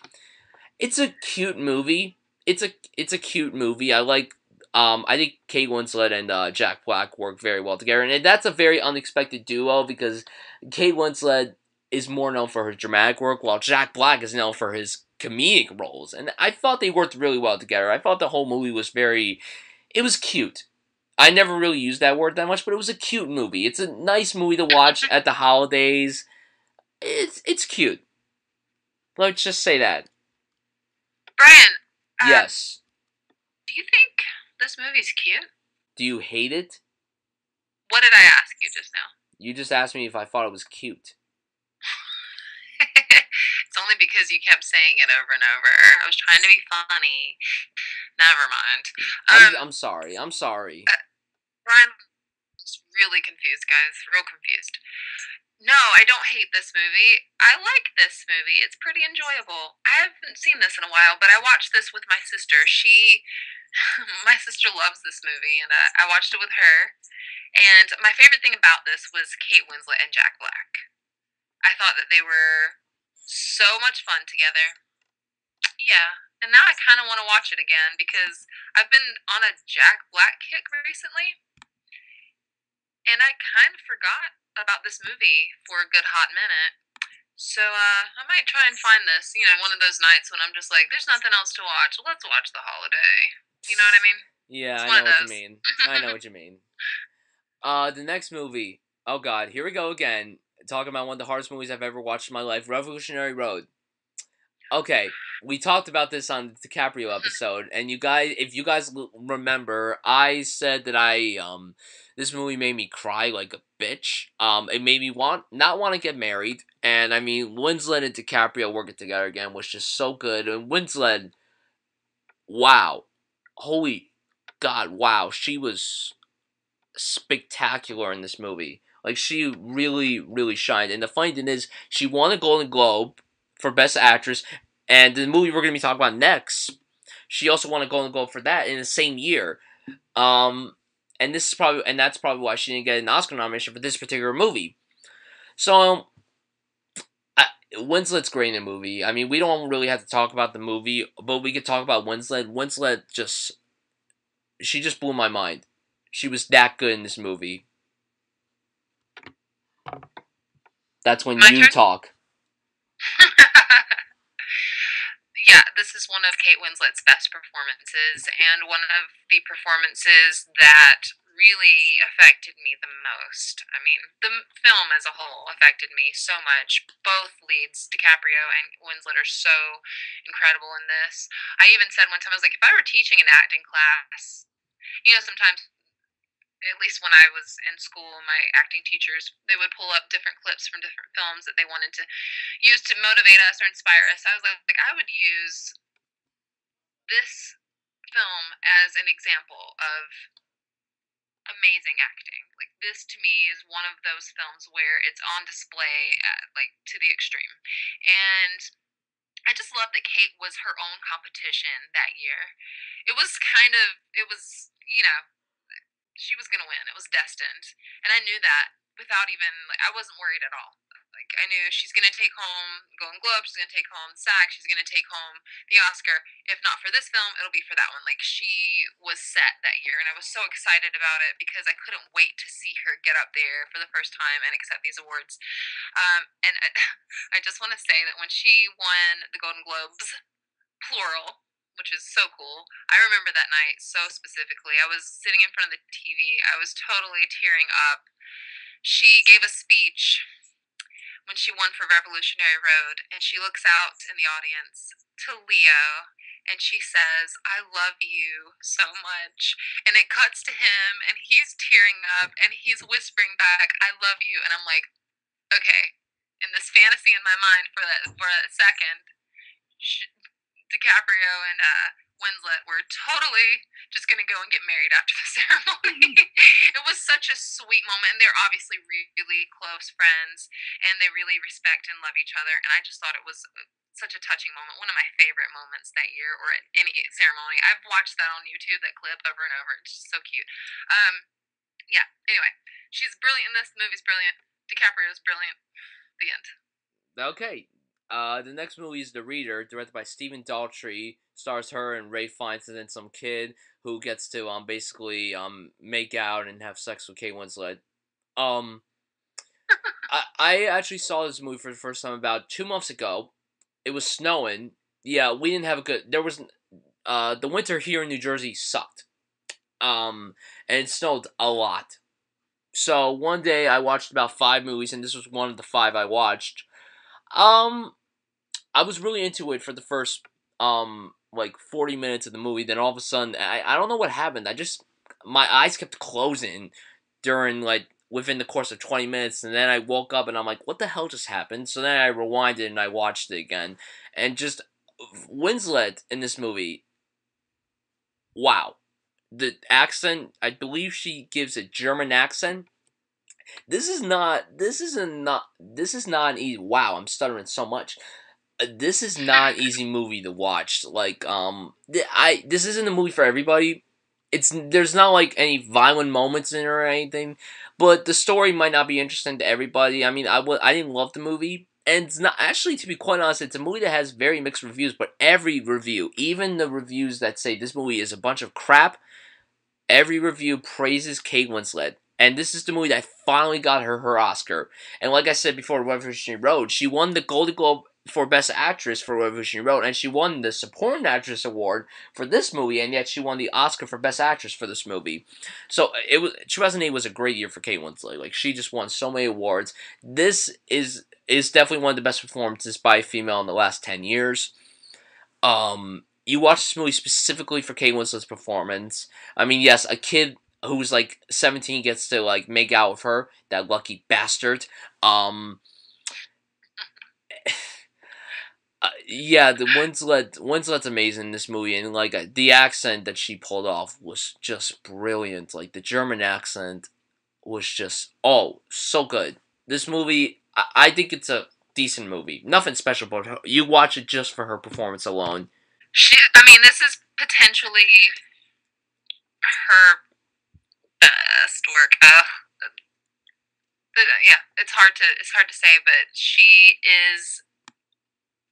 [SPEAKER 1] it's a cute movie. It's a cute movie. I think Kate Winslet and Jack Black work very well together, and that's a very unexpected duo, because Kate Winslet is more known for her dramatic work, while Jack Black is known for his comedic roles. And I thought they worked really well together. I thought the whole movie was it was cute. I never really used that word that much, but it was a cute movie. It's a nice movie to watch at the holidays. It's cute. Let's just say that.
[SPEAKER 2] Bryan,
[SPEAKER 1] Yes.
[SPEAKER 2] do you think this movie's cute?
[SPEAKER 1] Do you hate it?
[SPEAKER 2] What did I ask you just now?
[SPEAKER 1] You just asked me if I thought it was cute.
[SPEAKER 2] It's only because you kept saying it over and over. I was trying to be funny. Never mind.
[SPEAKER 1] I'm sorry. I'm sorry.
[SPEAKER 2] Bryan is really confused, guys. Real confused. No, I don't hate this movie. I like this movie. It's pretty enjoyable. I haven't seen this in a while, but I watched this with my sister. My sister loves this movie, and I watched it with her. And my favorite thing about this was Kate Winslet and Jack Black. I thought that they were so much fun together. Yeah. And now I kind of want to watch it again because I've been on a Jack Black kick recently, and I kind of forgot about this movie for a good hot minute. So I might try and find this. You know, one of those nights when I'm just like, there's nothing else to watch. Let's watch The Holiday. You know what I mean?
[SPEAKER 1] Yeah,
[SPEAKER 2] It's
[SPEAKER 1] I
[SPEAKER 2] one
[SPEAKER 1] know
[SPEAKER 2] of
[SPEAKER 1] what you
[SPEAKER 2] those.
[SPEAKER 1] mean. I know what you mean. The next movie. Oh God, here we go again. Talking about one of the hardest movies I've ever watched in my life, Revolutionary Road. Okay, we talked about this on the DiCaprio episode, and you guys, if you guys remember, I said that this movie made me cry like a bitch. It made me not want to get married, and I mean, Winslet and DiCaprio working together again was just so good. And Winslet, wow, holy God, wow, she was spectacular in this movie. Like she really, really shined. And the funny thing is, she won a Golden Globe for Best Actress, and the movie we're gonna be talking about next, she also won a Golden Globe for that in the same year. Um, and that's probably why she didn't get an Oscar nomination for this particular movie. So, Winslet's great in the movie. I mean, we don't really have to talk about the movie, but we could talk about Winslet. She just blew my mind. She was that good in this movie. That's when
[SPEAKER 2] My
[SPEAKER 1] you
[SPEAKER 2] turn?
[SPEAKER 1] talk.
[SPEAKER 2] Yeah, this is one of Kate Winslet's best performances, and one of the performances that really affected me the most. I mean, the film as a whole affected me so much. Both leads, DiCaprio and Winslet, are so incredible in this. I even said one time, I was like, if I were teaching an acting class, you know, sometimes, at least when I was in school, my acting teachers, they would pull up different clips from different films that they wanted to use to motivate us or inspire us. I was like I would use this film as an example of amazing acting. Like this to me is one of those films where it's on display at, like to the extreme. And I just love that Kate was her own competition that year. It was, you know, she was going to win. It was destined. And I knew that without even, like, I wasn't worried at all. Like, I knew she's going to take home Golden Globe, she's going to take home SAG, she's going to take home the Oscar. If not for this film, it'll be for that one. Like, she was set that year, and I was so excited about it because I couldn't wait to see her get up there for the first time and accept these awards. And I just want to say that when she won the Golden Globes, plural, which is so cool. I remember that night so specifically. I was sitting in front of the TV. I was totally tearing up. She gave a speech when she won for Revolutionary Road, and she looks out in the audience to Leo, and she says, I love you so much. And it cuts to him, and he's tearing up, and he's whispering back, I love you. And I'm like, okay, in this fantasy in my mind for that second, DiCaprio and Winslet were totally just gonna go and get married after the ceremony. It was such a sweet moment, and they're obviously really close friends, and they really respect and love each other. And I just thought it was such a touching moment, one of my favorite moments that year or at any ceremony. I've watched that on YouTube, that clip over and over. It's just so cute. Yeah. Anyway, she's brilliant in this. The movie's brilliant. DiCaprio's brilliant. The end.
[SPEAKER 1] Okay. The next movie is The Reader, directed by Stephen Daldry. Stars her and Ray Fiennes and then some kid who gets to basically make out and have sex with Kate Winslet. Um, I actually saw this movie for the first time about 2 months ago. It was snowing. Yeah, we didn't have a good. There was the winter here in New Jersey sucked. And it snowed a lot. So one day I watched about 5 movies, and this was one of the 5 I watched. Um, I was really into it for the first like 40 minutes of the movie. Then all of a sudden, I don't know what happened. My eyes kept closing during like within the course of 20 minutes, and then I woke up and I'm like, what the hell just happened? So then I rewinded and I watched it again, and just Winslet in this movie, wow. The accent, I believe she gives a German accent. This is not an easy, wow, I'm stuttering so much. This is not an easy movie to watch. Like, this isn't a movie for everybody. There's not like any violent moments in it or anything, but the story might not be interesting to everybody. I mean, I didn't love the movie, And it's not actually, to be quite honest, it's a movie that has very mixed reviews. But every review, even the reviews that say this movie is a bunch of crap, every review praises Kate Winslet. And this is the movie that finally got her Oscar. And like I said before, Revolutionary Road, she won the Golden Globe for Best Actress for Revolutionary Road, and she won the Supporting Actress Award for this movie, and yet she won the Oscar for Best Actress for this movie. So it was 2008 was a great year for Kate Winslet. Like, she just won so many awards. This is definitely one of the best performances by a female in the last 10 years. You watch this movie specifically for Kate Winslet's performance. I mean, yes, a kid who's like 17 gets to like make out with her, that lucky bastard. Um, yeah, the Winslet's amazing in this movie, and like the accent that she pulled off was just brilliant. Like the German accent was just so good. This movie, I think it's a decent movie. Nothing special, but you watch it just for her performance alone.
[SPEAKER 2] I mean, this is potentially her best work. Yeah, it's hard to say, but she is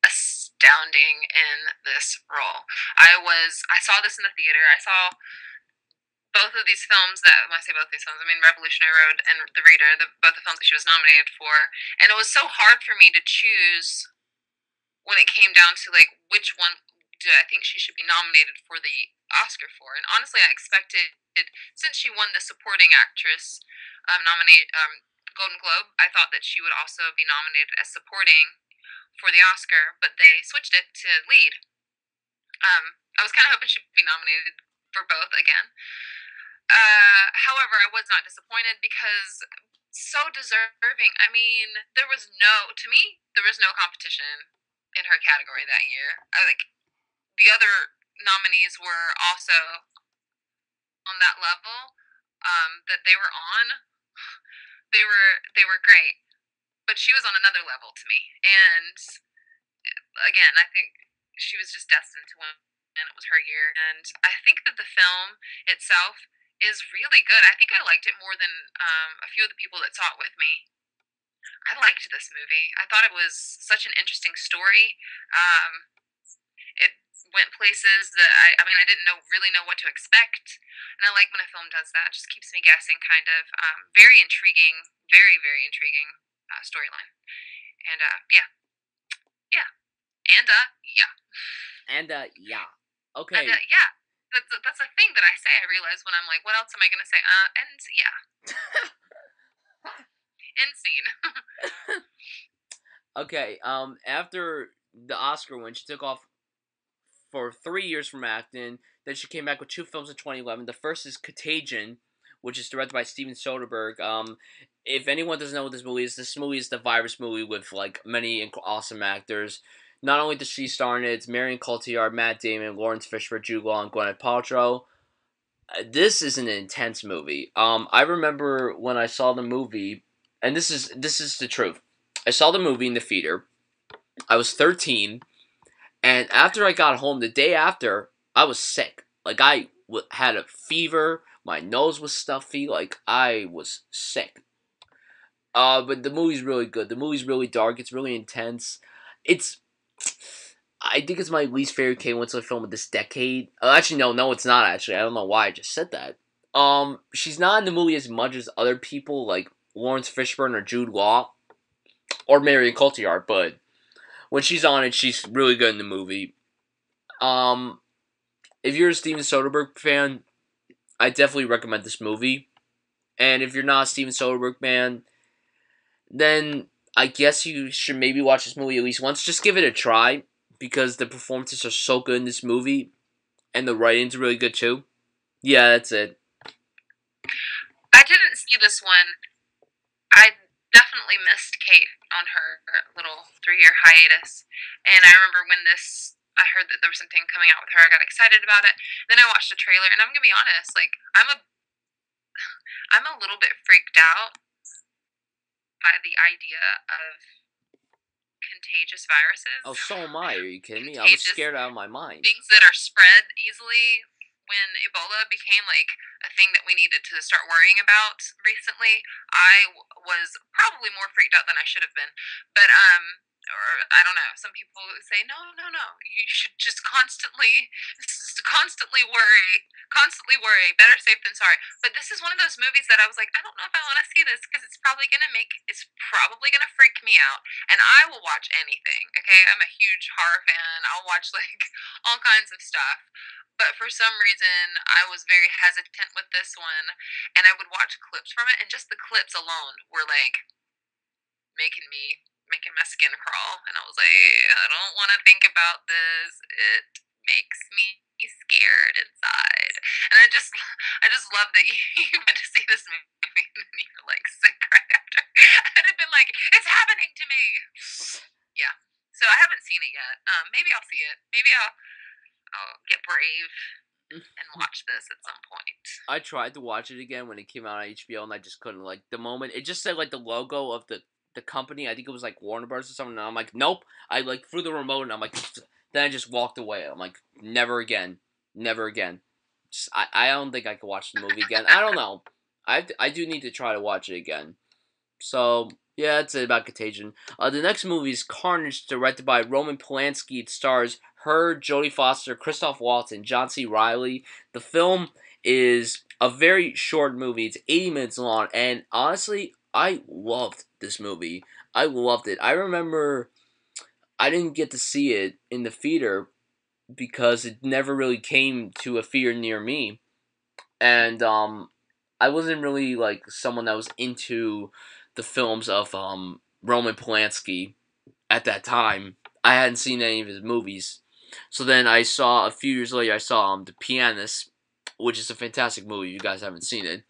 [SPEAKER 2] astounding in this role. I saw this in the theater. I saw both of these films that, when I say both these films, I mean Revolutionary Road and The Reader, both the films that she was nominated for. And it was so hard for me to choose when it came down to like which one do I think she should be nominated for the Oscar for. And honestly, I expected, since she won the supporting actress Golden Globe, I thought that she would also be nominated as supporting for the Oscar, but they switched it to lead. I was kind of hoping she'd be nominated for both again. However, I was not disappointed because so deserving. I mean, to me, there was no competition in her category that year. The other nominees were also on that level that they were on. They were great, but she was on another level to me. And again, I think she was just destined to win, and it was her year. And I think that the film itself is really good. I think I liked it more than a few of the people that saw it with me. I liked this movie. I thought it was such an interesting story. It went places that I mean, I didn't really know what to expect, and I like when a film does that. It just keeps me guessing, kind of. Very intriguing, very intriguing storyline, and yeah, yeah, and yeah,
[SPEAKER 1] And yeah,
[SPEAKER 2] and
[SPEAKER 1] okay.
[SPEAKER 2] yeah. That's a thing that I say. I realize when I'm like, what else am I gonna say? And yeah, end scene.
[SPEAKER 1] Okay, after the Oscar win, she took off for 3 years from acting. Then she came back with two films in 2011. The first is Contagion, which is directed by Steven Soderbergh. If anyone doesn't know what this movie is the virus movie with like many awesome actors. Not only does she star in it, it's Marion Cotillard, Matt Damon, Lawrence Fishburne, Jude Law, and Gwyneth Paltrow. This is an intense movie. I remember when I saw the movie, and this is the truth. I saw the movie in the theater. I was 13, and after I got home, the day after, I was sick. Like, had a fever, my nose was stuffy, like, I was sick. But the movie's really good. The movie's really dark, it's really intense. It's... I think it's my least favorite Kate Winslet film of this decade. Actually, no, it's not, actually. I don't know why I just said that. She's not in the movie as much as other people, like Lawrence Fishburne or Jude Law, or Marion Cotillard, but when she's on it, she's really good in the movie. Um, if you're a Steven Soderbergh fan, I definitely recommend this movie. And if you're not a Steven Soderbergh fan, then I guess you should maybe watch this movie at least once. Just give it a try, because the performances are so good in this movie, and the writing's really good too. Yeah, that's it.
[SPEAKER 2] I didn't see this one. I definitely missed Kate on her little 3 year hiatus. And I remember when I heard that there was something coming out with her, I got excited about it. Then I watched the trailer, and I'm gonna be honest, like I'm a little bit freaked out by the idea of contagious
[SPEAKER 1] Oh,
[SPEAKER 2] viruses,
[SPEAKER 1] so am I. Are you kidding me? I was
[SPEAKER 2] contagious
[SPEAKER 1] scared out of my mind.
[SPEAKER 2] things that are spread easily. when Ebola became like a thing that we needed to start worrying about recently, was probably more freaked out than I should have been. But or I don't know. Some people say no, no, no. You should just constantly worry, constantly worry. Better safe than sorry. But this is one of those movies that I was like, I don't know if I want to see this because it's probably gonna freak me out. And I will watch anything. Okay, I'm a huge horror fan. I'll watch like all kinds of stuff. But for some reason, I was very hesitant with this one, and I would watch clips from it, and just the clips alone were like making my skin crawl, and I was like, I don't want to think about this. It makes me scared inside, and I just love that you went to see this movie and you're like sick right after. I'd have been like, it's happening to me. Yeah. So I haven't seen it yet. Maybe I'll see it. Maybe I'll get brave and watch this at some point.
[SPEAKER 1] I tried to watch it again when it came out on HBO, and I just couldn't. Like, the moment it just said like the logo of the company, I think it was like Warner Bros. Or something. And I'm like, nope. I like threw the remote, and I'm like, then I just walked away. I'm like, never again, never again. Just, I don't think I could watch the movie again. I don't know. I do need to try to watch it again. So yeah, that's it about Contagion. The next movie is Carnage, directed by Roman Polanski. It stars her, Jodie Foster, Christoph Waltz, and John C. Reilly. The film is a very short movie. It's 80 minutes long, and honestly, I loved this movie. I loved it. I remember I didn't get to see it in the theater because it never really came to a theater near me, and I wasn't really like someone that was into the films of Roman Polanski at that time. I hadn't seen any of his movies. So then I saw, a few years later, I saw The Pianist, which is a fantastic movie. You guys haven't seen it.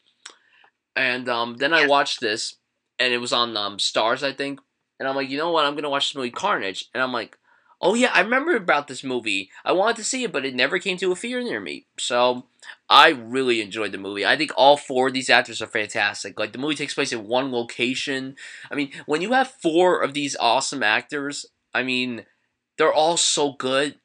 [SPEAKER 1] And then I
[SPEAKER 2] Yes.
[SPEAKER 1] watched this, and it was on Stars, I think. And I'm like, you know what? I'm going to watch this movie, Carnage. And I'm like, oh yeah, I remember about this movie. I wanted to see it, but it never came to a theater near me. So I really enjoyed the movie. I think all four of these actors are fantastic. Like, the movie takes place in one location. I mean, when you have four of these awesome actors, I mean, they're all so good.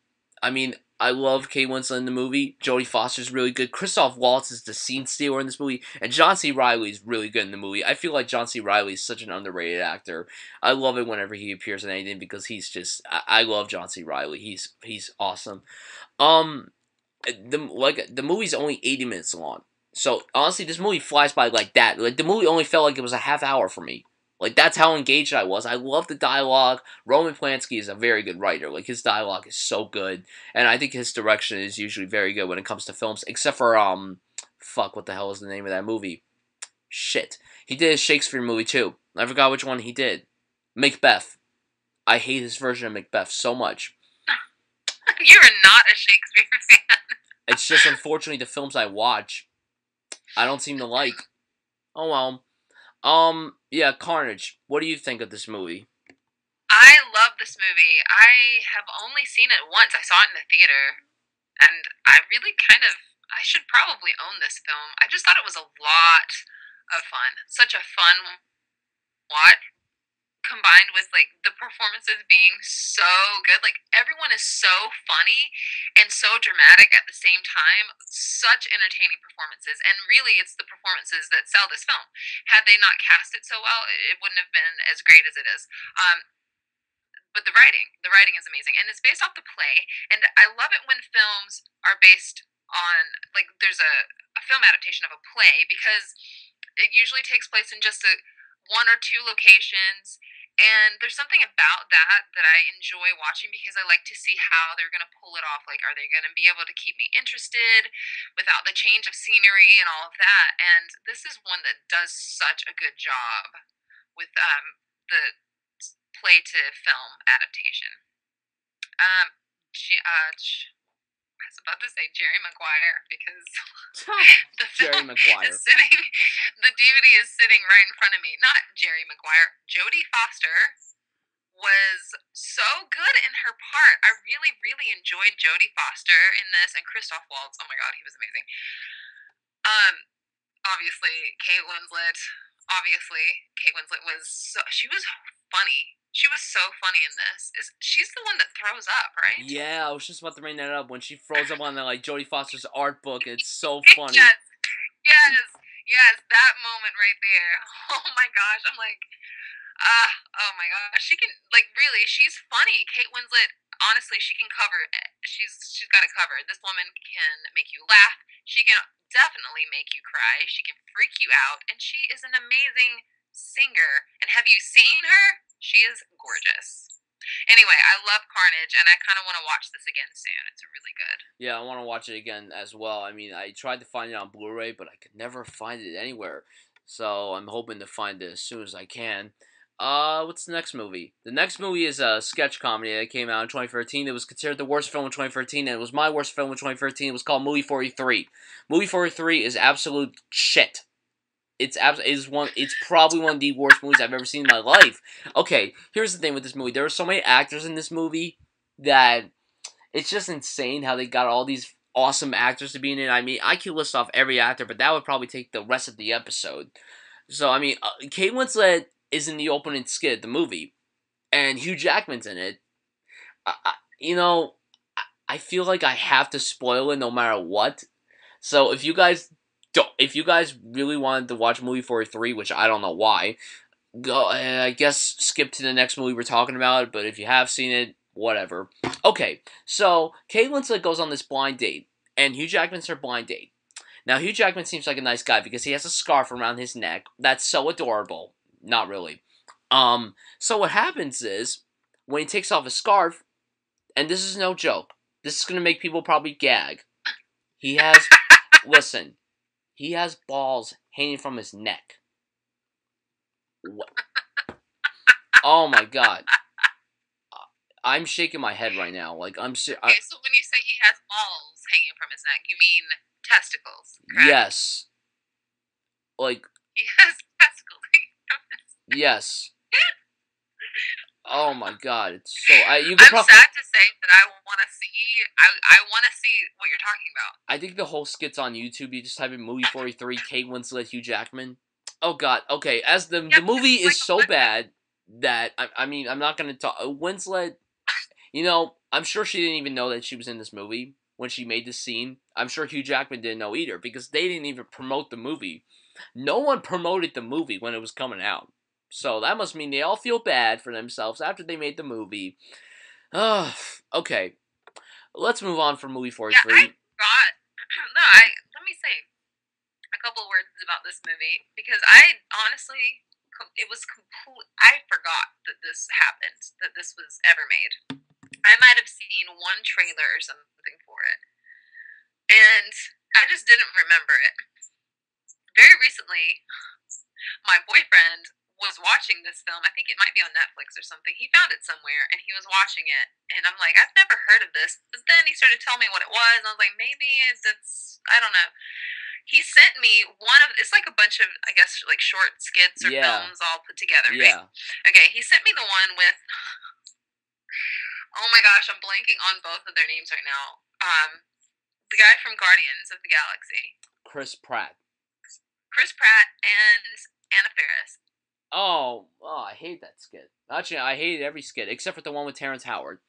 [SPEAKER 1] I mean, I love Kate Winslet in the movie. Jodie Foster's really good. Christoph Waltz is the scene stealer in this movie. And John C. Reilly is really good in the movie. I feel like John C. Reilly is such an underrated actor. I love it whenever he appears in anything because he's just... I love John C. Reilly. He's awesome. Um, the movie's only 80 minutes long. So, honestly, this movie flies by like that. Like, the movie only felt like it was a half hour for me. Like, that's how engaged I was. I love the dialogue. Roman Polanski is a very good writer. Like, his dialogue is so good. And I think his direction is usually very good when it comes to films. Except for, fuck, what the hell is the name of that movie? Shit. He did a Shakespeare movie, too. I forgot which one he did. Macbeth. I hate his version of Macbeth so much.
[SPEAKER 2] You are not a Shakespeare fan.
[SPEAKER 1] It's just, unfortunately, the films I watch, I don't seem to like. Oh, well. Yeah, Carnage. What do you think of this movie?
[SPEAKER 2] I love this movie. I have only seen it once. I saw it in the theater, and I really I should probably own this film. I just thought it was a lot of fun. Such a fun watch, combined with like the performances being so good. Like, everyone is so funny and so dramatic at the same time. Such entertaining performances, and really it's the performances that sell this film. Had they not cast it so well, it wouldn't have been as great as it is. But the writing is amazing, and it's based off the play. And I love it when films are based on, like, there's a film adaptation of a play, because it usually takes place in just one or two locations. And there's something about that I enjoy watching, because I like to see how they're going to pull it off. Like, are they going to be able to keep me interested without the change of scenery and all of that? And this is one that does such a good job with the play to film adaptation. Um, I was about to say Jerry Maguire, because the
[SPEAKER 1] Jerry
[SPEAKER 2] film
[SPEAKER 1] Maguire.
[SPEAKER 2] the DVD is sitting right in front of me. Not Jerry Maguire. Jodie Foster was so good in her part. I really, really enjoyed Jodie Foster in this, and Christoph Waltz. Oh my god, he was amazing. Um, obviously Kate Winslet. Obviously, Kate Winslet was she was funny. She was so funny in this. She's the one that throws up, right?
[SPEAKER 1] Yeah, I was just about to bring that up when she froze up on the like Jodie Foster's art book. It's so funny.
[SPEAKER 2] Yes, yes, yes. That moment right there. Oh my gosh. I'm like, oh my gosh. She can like really. She's funny. Kate Winslet. Honestly, she can cover it. She's got it covered. This woman can make you laugh. She can definitely make you cry. She can freak you out, and she is an amazing singer. And have you seen her? She is gorgeous. Anyway, I love Carnage, and I kind of want to watch this again soon. It's really good.
[SPEAKER 1] Yeah, I want to watch it again as well. I mean, I tried to find it on Blu-ray, but I could never find it anywhere. So I'm hoping to find it as soon as I can. What's the next movie? The next movie is a sketch comedy that came out in 2013. It was considered the worst film in 2013, and it was my worst film in 2013. It was called Movie 43. Movie 43 is absolute shit. It's probably one of the worst movies I've ever seen in my life. Okay, here's the thing with this movie. There are so many actors in this movie that it's just insane how they got all these awesome actors to be in it. I mean, I could list off every actor, but that would probably take the rest of the episode. So, I mean, Kate Winslet is in the opening skit of the movie, and Hugh Jackman's in it. You know, I feel like I have to spoil it no matter what. So, if you guys really wanted to watch movie 43, which I don't know why, go. I guess skip to the next movie we're talking about. But if you have seen it, whatever. Okay, so Kate Winslet goes on this blind date, and Hugh Jackman's her blind date. Now, Hugh Jackman seems like a nice guy because he has a scarf around his neck. That's so adorable. Not really. So what happens is, when he takes off his scarf, and this is no joke, this is gonna make people probably gag. He has, listen, he has balls hanging from his neck. What? Oh my god. I'm shaking my head right now. Like,
[SPEAKER 2] Okay, so when you say he has balls hanging from his neck, you mean testicles, correct?
[SPEAKER 1] Yes. Like,
[SPEAKER 2] He has testicles hanging from his neck.
[SPEAKER 1] yes. Oh my god, it's so.
[SPEAKER 2] I'm sad to say that I want to see. I want to see what you're talking about.
[SPEAKER 1] I think the whole skit's on YouTube. You just type in movie 43, Kate Winslet, Hugh Jackman. Oh god. Okay, as the movie is so bad that I mean I'm not gonna talk. Winslet, you know, I'm sure she didn't even know that she was in this movie when she made this scene. I'm sure Hugh Jackman didn't know either because they didn't even promote the movie. No one promoted the movie when it was coming out. So that must mean they all feel bad for themselves after they made the movie. Okay. Let's move on from movie 43.
[SPEAKER 2] Yeah, I forgot. No, let me say a couple words about this movie because I honestly, it was complete. I forgot that this happened, that this was ever made. I might have seen one trailer or something for it, and I just didn't remember it. Very recently, my boyfriend was watching this film. I think it might be on Netflix or something. He found it somewhere and he was watching it. And I'm like, I've never heard of this. But then he started telling me what it was. And I was like, maybe it's, I don't know. He sent me it's like a bunch of, I guess, like short skits or films all put together.
[SPEAKER 1] Yeah.
[SPEAKER 2] Right? Okay, he sent me the one with, oh my gosh, I'm blanking on both of their names right now. The guy from Guardians of the Galaxy.
[SPEAKER 1] Chris Pratt.
[SPEAKER 2] Chris Pratt and Anna Faris.
[SPEAKER 1] Oh, I hate that skit. Actually, I hated every skit except for the one with Terrence Howard.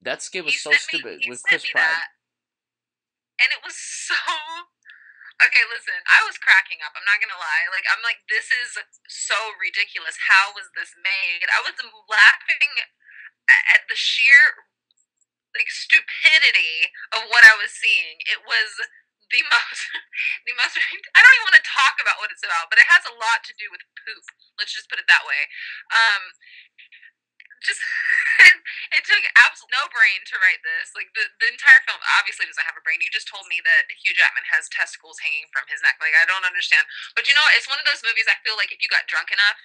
[SPEAKER 1] That skit was so stupid with Chris Pratt.
[SPEAKER 2] That, and it was so. Okay, listen, I was cracking up. I'm not gonna lie. Like, I'm like, this is so ridiculous. How was this made? I was laughing at the sheer like stupidity of what I was seeing. It was the most I don't even want to talk about what it's about, but it has a lot to do with poop. Let's just put it that way. Just it took absolutely no brain to write this. Like the entire film obviously doesn't have a brain. You just told me that Hugh Jackman has testicles hanging from his neck. Like I don't understand. But you know, it's one of those movies I feel like if you got drunk enough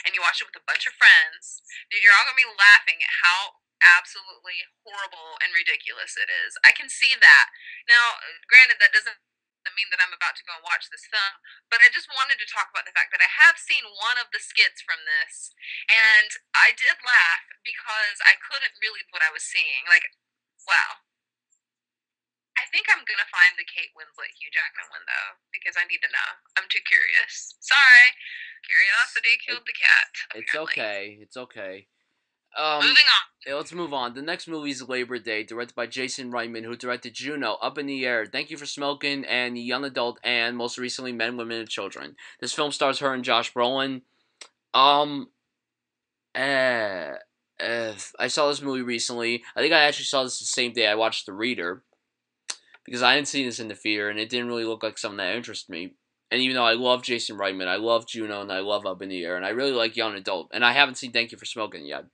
[SPEAKER 2] and you watch it with a bunch of friends, dude, you're all gonna be laughing at how absolutely horrible and ridiculous it is. I can see that. Now, granted, that doesn't mean that I'm about to go and watch this film, but I just wanted to talk about the fact that I have seen one of the skits from this, and I did laugh because I couldn't believe what I was seeing. Like, wow. I think I'm gonna find the Kate Winslet Hugh Jackman one though because I need to know. I'm too curious. Sorry. Curiosity
[SPEAKER 1] It,
[SPEAKER 2] killed the cat,
[SPEAKER 1] it's
[SPEAKER 2] apparently.
[SPEAKER 1] okay. It's okay.
[SPEAKER 2] Moving on.
[SPEAKER 1] Yeah, let's move on. The next movie is Labor Day, directed by Jason Reitman, who directed Juno, Up in the Air, Thank You for Smoking, and Young Adult, and most recently Men, Women, and Children. This film stars her and Josh Brolin. Um, eh, I saw this movie recently. I think I actually saw this the same day I watched The Reader, because I hadn't seen this in the theater, and it didn't really look like something that interested me. And even though I love Jason Reitman, I love Juno, and I love Up in the Air, and I really like Young Adult, and I haven't seen Thank You for Smoking yet,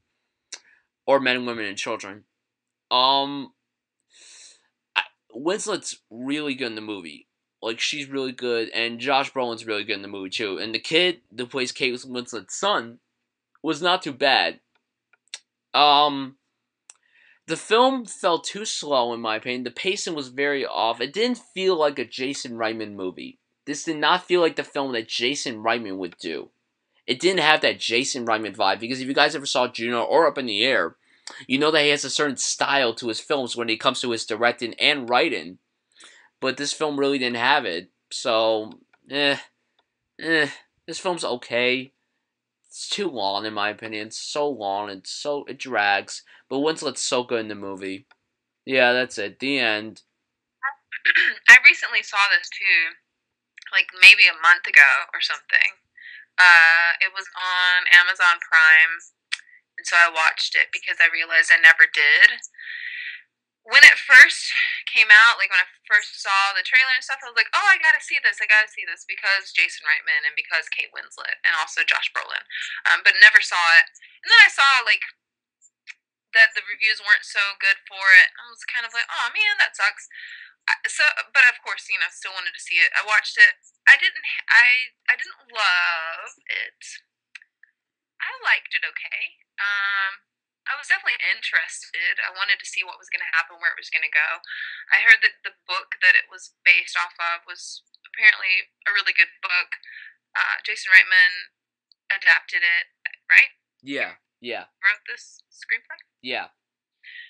[SPEAKER 1] or Men, Women, and Children. Um, Winslet's really good in the movie. Like, she's really good, and Josh Brolin's really good in the movie, too. And the kid that plays Kate Winslet's son was not too bad. Um, the film felt too slow, in my opinion. The pacing was very off. It didn't feel like a Jason Reitman movie. This did not feel like the film that Jason Reitman would do. It didn't have that Jason Reitman vibe, because if you guys ever saw Juno or Up in the Air, you know that he has a certain style to his films when it comes to his directing and writing. But this film really didn't have it. So, eh, eh. This film's okay. It's too long in my opinion. It's so long and it drags. But Winslet's so good in the movie. Yeah, that's it. The end.
[SPEAKER 2] I recently saw this too, like maybe a month ago or something. It was on Amazon Prime, and so I watched it because I realized I never did. When it first came out, like when I first saw the trailer and stuff, I was like, "Oh, I gotta see this! I gotta see this!" Because Jason Reitman and because Kate Winslet and also Josh Brolin, but never saw it. And then I saw like that the reviews weren't so good for it. I was kind of like, "Oh man, that sucks." So, but of course, still wanted to see it. I watched it. I didn't love it. I liked it okay. I was definitely interested. I wanted to see what was going to happen, where it was going to go. I heard that the book that it was based off of was apparently a really good book. Jason Reitman adapted it, right?
[SPEAKER 1] Yeah, yeah,
[SPEAKER 2] Wrote this screenplay?
[SPEAKER 1] yeah.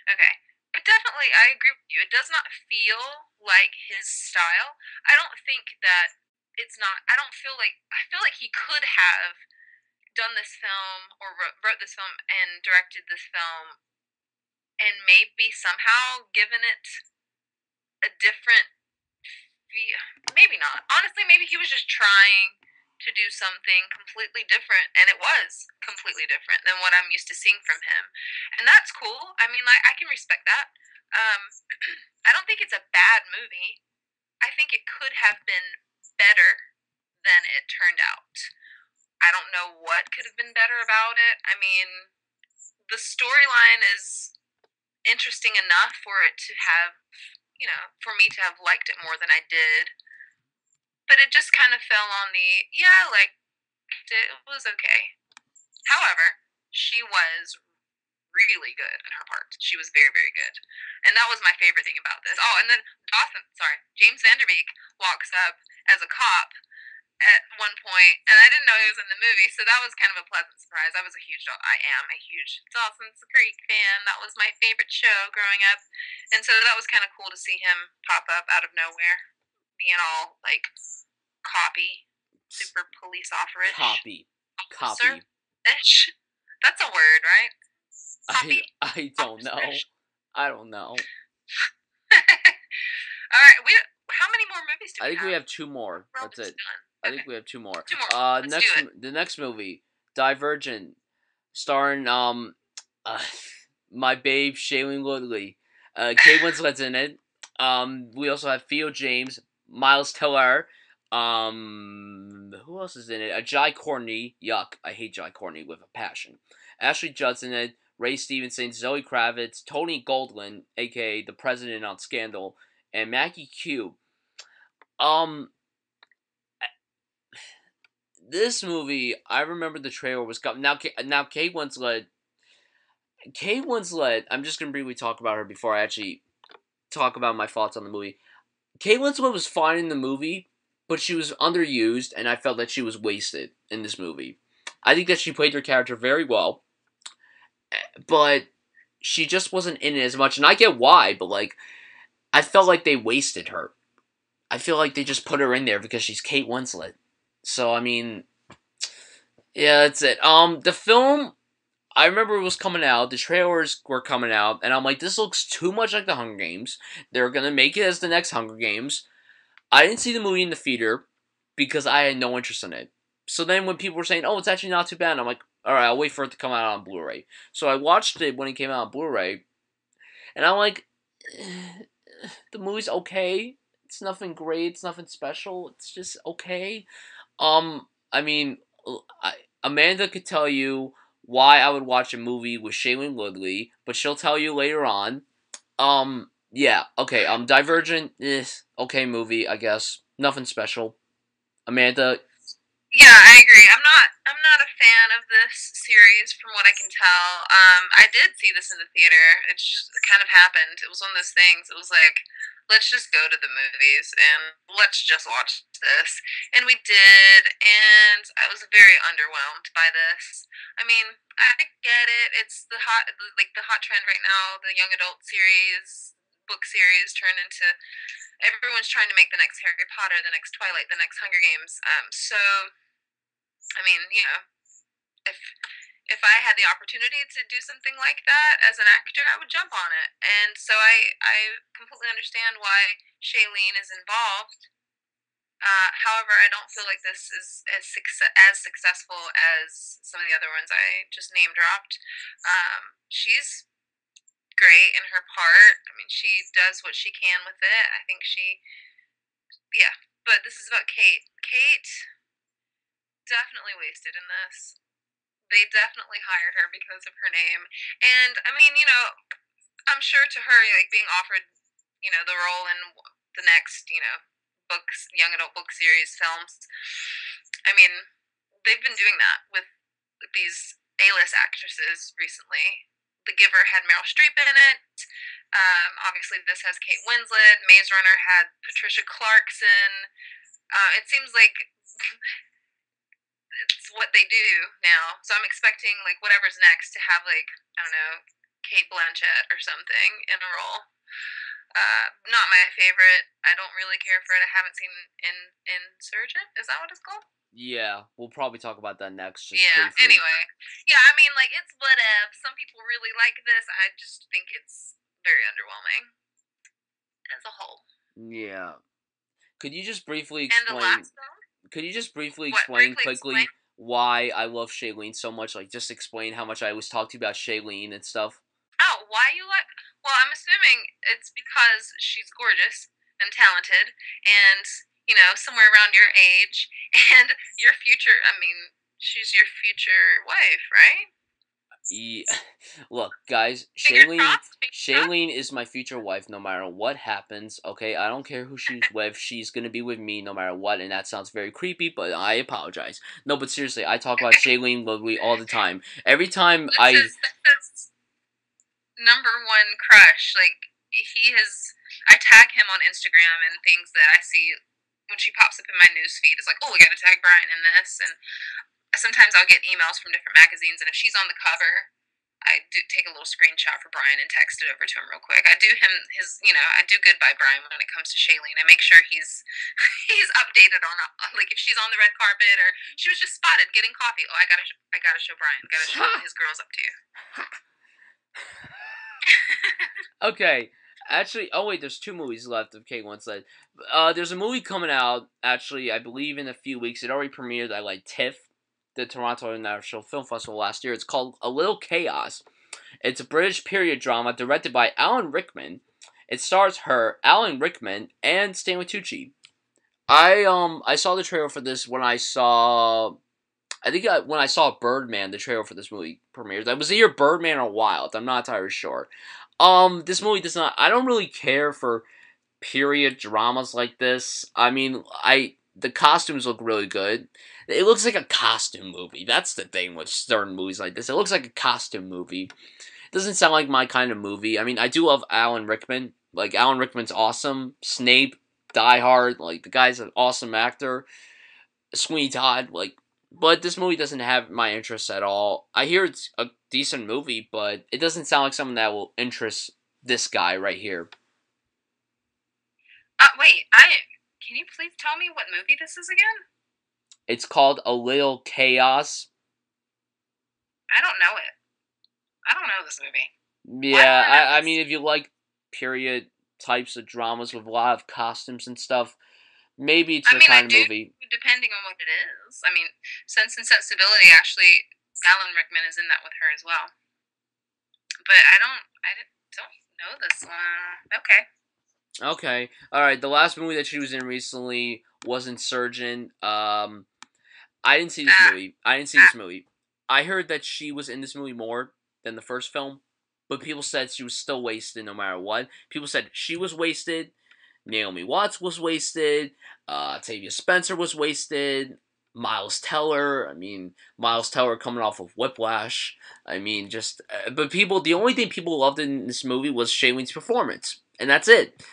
[SPEAKER 2] Okay. But definitely, I agree with you. It does not feel like his style. I don't think that it's not. I don't feel like. I feel like he could have done this film or wrote this film and directed this film and maybe somehow given it a different maybe not, honestly, maybe he was just trying to do something completely different, and it was completely different than what I'm used to seeing from him, and that's cool. I mean, like, I can respect that. um I don't think it's a bad movie. I think it could have been better than it turned out. I don't know what could have been better about it. I mean, the storyline is interesting enough for it to have, for me to have liked it more than I did. But it just kind of fell on the, yeah, like, it was okay. However, she was really good in her part. She was very, very good. And that was my favorite thing about this. Oh, and then James Vanderbeek walks up as a cop at one point, and I didn't know he was in the movie, so that was kind of a pleasant surprise. I am a huge Dawson's Creek fan. That was my favorite show growing up, and so that was kind of cool to see him pop up out of nowhere, being all like copy, super police
[SPEAKER 1] Copy.
[SPEAKER 2] officer ish. That's a word, right? Copy.
[SPEAKER 1] I don't know. I don't know.
[SPEAKER 2] All right, how many more movies do we have?
[SPEAKER 1] I think we have two more. That's it. I think we have two more.
[SPEAKER 2] Let's do it.
[SPEAKER 1] The next movie, Divergent, starring my babe Shailene Woodley. Kate Winslet's in it. We also have Theo James, Miles Teller. Who else is in it? Jai Courtney. Yuck, I hate Jai Courtney with a passion. Ashley Judd's in it. Ray Stevenson, Zoe Kravitz, Tony Goldwyn, aka the president on Scandal, and Maggie Q. This movie, I remember the trailer was now Kate Winslet. I'm just gonna briefly talk about her before I actually talk about my thoughts on the movie. Kate Winslet was fine in the movie, but she was underused, and I felt that she was wasted in this movie. I think that she played her character very well, but she just wasn't in it as much, and I get why, but like, I felt like they wasted her. I feel like they just put her in there because she's Kate Winslet. So, I mean, Yeah, that's it. The film, I remember it was coming out. The trailers were coming out, and I'm like, this looks too much like the Hunger Games. They're gonna make it as the next Hunger Games. I didn't see the movie in the theater because I had no interest in it. So then when people were saying, "Oh, it's actually not too bad," I'm like, "All right, I'll wait for it to come out on Blu-ray." So I watched it when it came out on Blu-ray, and I'm like, the movie's okay. It's nothing great. It's nothing special. It's just okay. I mean, Amanda could tell you why I would watch a movie with Shailene Woodley, but she'll tell you later on. Yeah, okay. Divergent, okay movie, I guess. Nothing special. Amanda,
[SPEAKER 2] Yeah, I agree. I'm not a fan of this series from what I can tell. I did see this in the theater. It just kind of happened. It was one of those things. It was like, let's just go to the movies and let's just watch this. And we did, and I was very underwhelmed by this. I mean, I get it. It's the hot trend right now, the young adult series, book series turned into everyone's trying to make the next Harry Potter, the next Twilight, the next Hunger Games. So I mean, if if I had the opportunity to do something like that as an actor, I would jump on it. And so I completely understand why Shailene is involved. However, I don't feel like this is as successful as some of the other ones I just name dropped. She's great in her part. I mean, she does what she can with it. I think yeah. But this is about Kate. Kate definitely wasted in this. They definitely hired her because of her name. And I mean, I'm sure to her, like being offered, the role in the next, books, young adult book series films. I mean, they've been doing that with these A-list actresses recently. The Giver had Meryl Streep in it. Obviously, this has Kate Winslet. Maze Runner had Patricia Clarkson. It seems like it's what they do now. So I'm expecting like whatever's next to have like I don't know Kate Blanchett or something in a role. Not my favorite. I don't really care for it. I haven't seen Insurgent. Is that what it's called?
[SPEAKER 1] yeah, we'll probably talk about that next, just
[SPEAKER 2] Yeah.
[SPEAKER 1] briefly.
[SPEAKER 2] Anyway, yeah. I mean, like it's whatever. Some people really like this. I just think it's very underwhelming as a whole.
[SPEAKER 1] Yeah. Could you just briefly
[SPEAKER 2] And the
[SPEAKER 1] explain?
[SPEAKER 2] last film,
[SPEAKER 1] Could you just briefly
[SPEAKER 2] what
[SPEAKER 1] explain
[SPEAKER 2] briefly
[SPEAKER 1] quickly
[SPEAKER 2] explain?
[SPEAKER 1] why I love Shailene so much? Like, just explain how much I always talk to you about Shailene and stuff.
[SPEAKER 2] Oh, why you like? Well, I'm assuming it's because she's gorgeous and talented, and somewhere around your age and your future. I mean, she's your future wife, right?
[SPEAKER 1] Yeah. Look, guys,
[SPEAKER 2] Fingers
[SPEAKER 1] Shailene,
[SPEAKER 2] crossed. Fingers crossed.
[SPEAKER 1] Shailene is my future wife no matter what happens, okay? I don't care who she's with. She's gonna be with me no matter what, and that sounds very creepy, but I apologize. No, but seriously, I talk about Shailene Woodley all the time. Every time
[SPEAKER 2] That's
[SPEAKER 1] I...
[SPEAKER 2] his number one crush. Like he has. I tag him on Instagram and things that I see when she pops up in my news feed. It's like, oh, we got to tag Bryan in this, and sometimes I'll get emails from different magazines, and if she's on the cover, I do take a little screenshot for Bryan and text it over to him real quick. I do him his, I do good by Bryan when it comes to Shailene. I make sure he's he's updated on like if she's on the red carpet or she was just spotted getting coffee. Oh, I gotta show Bryan. Gotta show what his girl's up to.
[SPEAKER 1] Okay, actually, oh wait, there's two movies left of Kate Winslet. There's a movie coming out, actually, I believe in a few weeks. It already premiered at, like, TIFF, the Toronto International Film Festival last year. It's called A Little Chaos. It's a British period drama directed by Alan Rickman. It stars her, Alan Rickman, and Stanley Tucci. I saw the trailer for this when I saw... when I saw Birdman, the trailer for this movie premiered. That was either Birdman or Wild. I'm not entirely sure. This movie does not... I don't really care for period dramas like this. I mean, the costumes look really good. It looks like a costume movie. That's the thing with certain movies like this. It looks like a costume movie. It doesn't sound like my kind of movie. I mean, I do love Alan Rickman. Like, Alan Rickman's awesome. Snape, Die Hard, like, the guy's an awesome actor. Sweeney Todd, like, but this movie doesn't have my interest at all. I hear it's a decent movie, but it doesn't sound like something that will interest this guy right here.
[SPEAKER 2] Wait, I can you please tell me what movie this is again?
[SPEAKER 1] It's called A Little Chaos.
[SPEAKER 2] I don't know it. I don't know this movie. Why don't
[SPEAKER 1] Yeah,
[SPEAKER 2] I know
[SPEAKER 1] I
[SPEAKER 2] this?
[SPEAKER 1] mean, if you like period types of dramas with a lot of costumes and stuff, maybe it's
[SPEAKER 2] I
[SPEAKER 1] the
[SPEAKER 2] mean, I
[SPEAKER 1] kind of
[SPEAKER 2] do,
[SPEAKER 1] movie.
[SPEAKER 2] depending on what it is. I mean, Sense and Sensibility, actually, Alan Rickman is in that with her as well. But don't know this one. Okay.
[SPEAKER 1] Okay, all right. The last movie that she was in recently was Insurgent. I didn't see this
[SPEAKER 2] Ah,
[SPEAKER 1] movie. I didn't see this movie. I heard that she was in this movie more than the first film, but people said she was still wasted no matter what. People said she was wasted. Naomi Watts was wasted. Octavia Spencer was wasted. Miles Teller. I mean, Miles Teller coming off of Whiplash. I mean, just. But people, the only thing people loved in this movie was Shailene's performance. And that's it.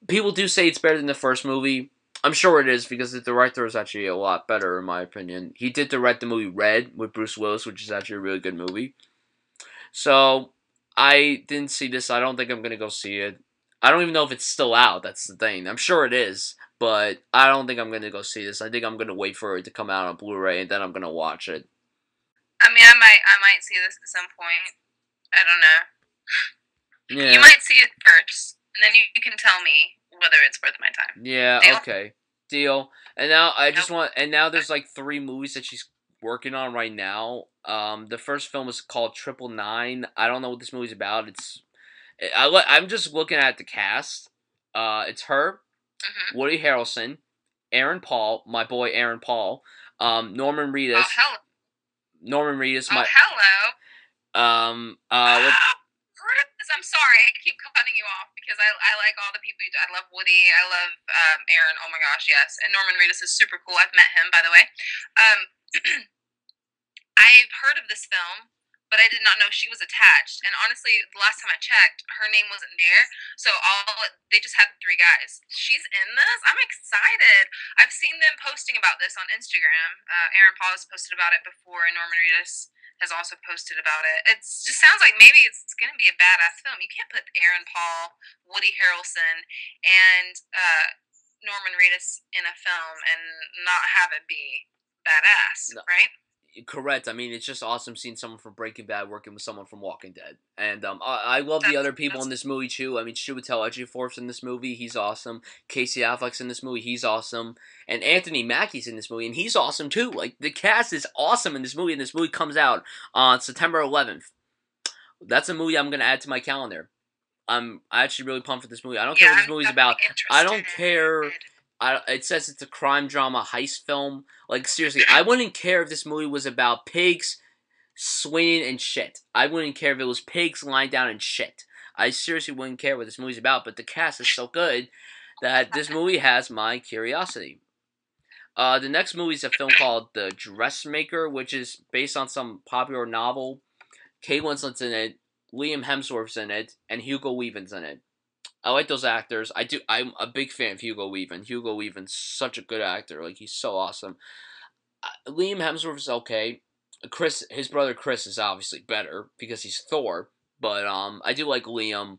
[SPEAKER 1] People do say it's better than the first movie. I'm sure it is because the director is actually a lot better in my opinion. He did direct the movie Red with Bruce Willis, which is actually a really good movie. So I didn't see this. I don't think I'm gonna go see it. I don't even know if it's still out. That's the thing. I'm sure it is, but I don't think I'm gonna go see this. I think I'm gonna wait for it to come out on Blu-ray and then I'm gonna watch it.
[SPEAKER 2] I mean, I might see this at some point. I don't know. You
[SPEAKER 1] Yeah,
[SPEAKER 2] might see it first, and then you can tell me whether it's worth my time.
[SPEAKER 1] yeah,
[SPEAKER 2] Deal?
[SPEAKER 1] okay, deal. And now I just
[SPEAKER 2] Nope.
[SPEAKER 1] want. And now there's like 3 movies that she's working on right now. The first film is called Triple Nine. I don't know what this movie's about. I'm just looking at the cast. It's her,
[SPEAKER 2] Mhm.
[SPEAKER 1] Woody Harrelson, Aaron Paul, my boy Aaron Paul, Norman
[SPEAKER 2] Oh
[SPEAKER 1] Reedus,
[SPEAKER 2] hello.
[SPEAKER 1] Norman Reedus,
[SPEAKER 2] Oh
[SPEAKER 1] my
[SPEAKER 2] hello.
[SPEAKER 1] what
[SPEAKER 2] I'm sorry, I keep cutting you off because I like all the people. I love Woody. I love Aaron. Oh my gosh, yes. And Norman Reedus is super cool. I've met him, by the way. Um, I've heard of this film, but I did not know she was attached. And honestly, the last time I checked, her name wasn't there. So they just had 3 guys. She's in this. I'm excited. I've seen them posting about this on Instagram. Aaron Paul has posted about it before, and Norman Reedus has also posted about it. It just sounds like maybe it's going to be a badass film. You can't put Aaron Paul, Woody Harrelson, and Norman Reedus in a film and not have it be badass,
[SPEAKER 1] no,
[SPEAKER 2] right?
[SPEAKER 1] correct. I mean, it's just awesome seeing someone from Breaking Bad working with someone from Walking Dead, and I love the
[SPEAKER 2] That's
[SPEAKER 1] other people in
[SPEAKER 2] that's
[SPEAKER 1] this movie too. I mean, Chiwetel Ejiofor's in this movie, he's awesome. Casey Affleck's in this movie, he's awesome, and Anthony Mackie's in this movie, and he's awesome too. Like the cast is awesome in this movie, and this movie comes out on September 11th. That's a movie I'm gonna add to my calendar. I'm actually really pumped for this movie. I don't care
[SPEAKER 2] yeah,
[SPEAKER 1] what this
[SPEAKER 2] I'm
[SPEAKER 1] movie's about.
[SPEAKER 2] definitely
[SPEAKER 1] I don't
[SPEAKER 2] interested.
[SPEAKER 1] care. It says it's a crime drama heist film. Like seriously, I wouldn't care if this movie was about pigs swinging and shit. I wouldn't care if it was pigs lying down and shit. I seriously wouldn't care what this movie's about. But the cast is so good that this movie has my curiosity. The next movie is a film called The Dressmaker, which is based on some popular novel. Kate Winslet's in it, Liam Hemsworth's in it, and Hugo Weaving's in it. I like those actors. I do. I'm a big fan of Hugo Weaving. Hugo Weaving's such a good actor. Like he's so awesome. Liam Hemsworth is okay. His brother Chris is obviously better because he's Thor. But I do like Liam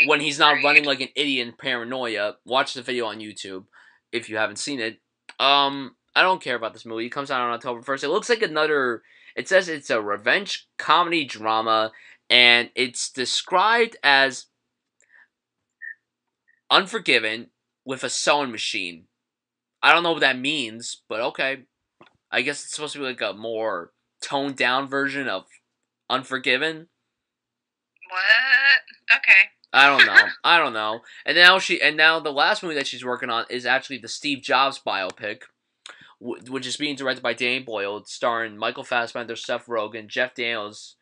[SPEAKER 1] when he's not running
[SPEAKER 2] Agreed.
[SPEAKER 1] like an idiot in paranoia. Watch the video on YouTube if you haven't seen it. I don't care about this movie. It comes out on October 1st. It looks like another. It says it's a revenge comedy drama, and it's described as Unforgiven with a sewing machine. I don't know what that means, but okay. I guess it's supposed to be like a more toned down version of Unforgiven.
[SPEAKER 2] What? Okay.
[SPEAKER 1] I don't know. I don't know. And now the last movie that she's working on is actually the Steve Jobs biopic, which is being directed by Danny Boyle. It's starring Michael Fassbender, Seth Rogen, Jeff Daniels,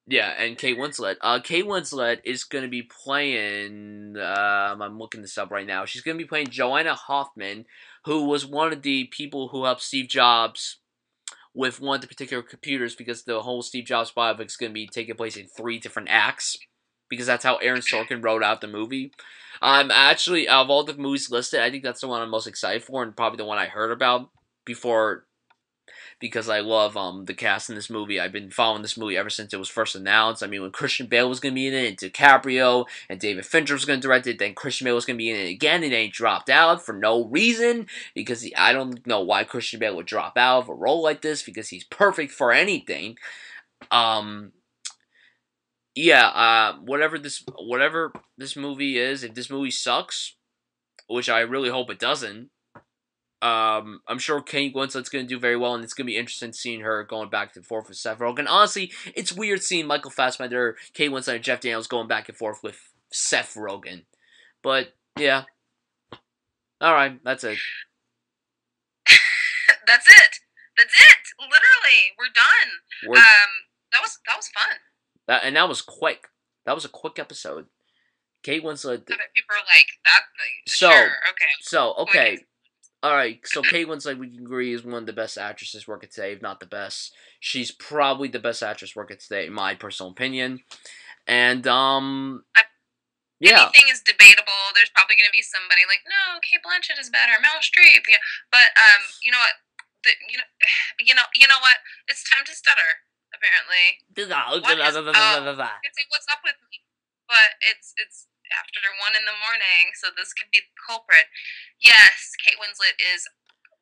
[SPEAKER 1] yeah, and Kate Winslet. Kate Winslet is going to be playing. I'm looking this up right now. She's going to be playing Joanna Hoffman, who was one of the people who helped Steve Jobs with one of the particular computers, because the whole Steve Jobs biopic is going to be taking place in 3 different acts, because that's how Aaron Sorkin wrote out the movie. I'm actually, out of all the movies listed, I think that's the one I'm most excited for, and probably the one I heard about before, because I love the cast in this movie. I've been following this movie ever since it was first announced. I mean, when Christian Bale was going to be in it, and DiCaprio, and David Fincher was going to direct it, then Christian Bale was going to be in it again, and then he dropped out for no reason, because I don't know why Christian Bale would drop out of a role like this, because he's perfect for anything. Um, yeah, whatever this movie is, if this movie sucks, which I really hope it doesn't, I'm sure Kate Winslet's going to do very well, and it's going to be interesting seeing her going back and forth with Seth Rogen. Honestly, it's weird seeing Michael Fassbender, Kate Winslet, and Jeff Daniels going back and forth with Seth Rogen. But, yeah. Alright, that's it.
[SPEAKER 2] That's it. That's it. Literally, we're done.
[SPEAKER 1] We're,
[SPEAKER 2] That was fun.
[SPEAKER 1] and that was quick. That was a quick episode. Kate Winslet.
[SPEAKER 2] People are like that.
[SPEAKER 1] Okay. All right. So Kate Winslet, we can agree, is one of the best actresses working today, if not the best. She's probably the best actress working today, in my personal opinion. And
[SPEAKER 2] anything is debatable. There's probably going to be somebody like, no, Kate Blanchett is better, Meryl Streep. Yeah, but you know what? You know what? It's time to stutter. Apparently, you can say what's up with me, but it's after 1 a.m, so this could be the culprit. Yes, Kate Winslet is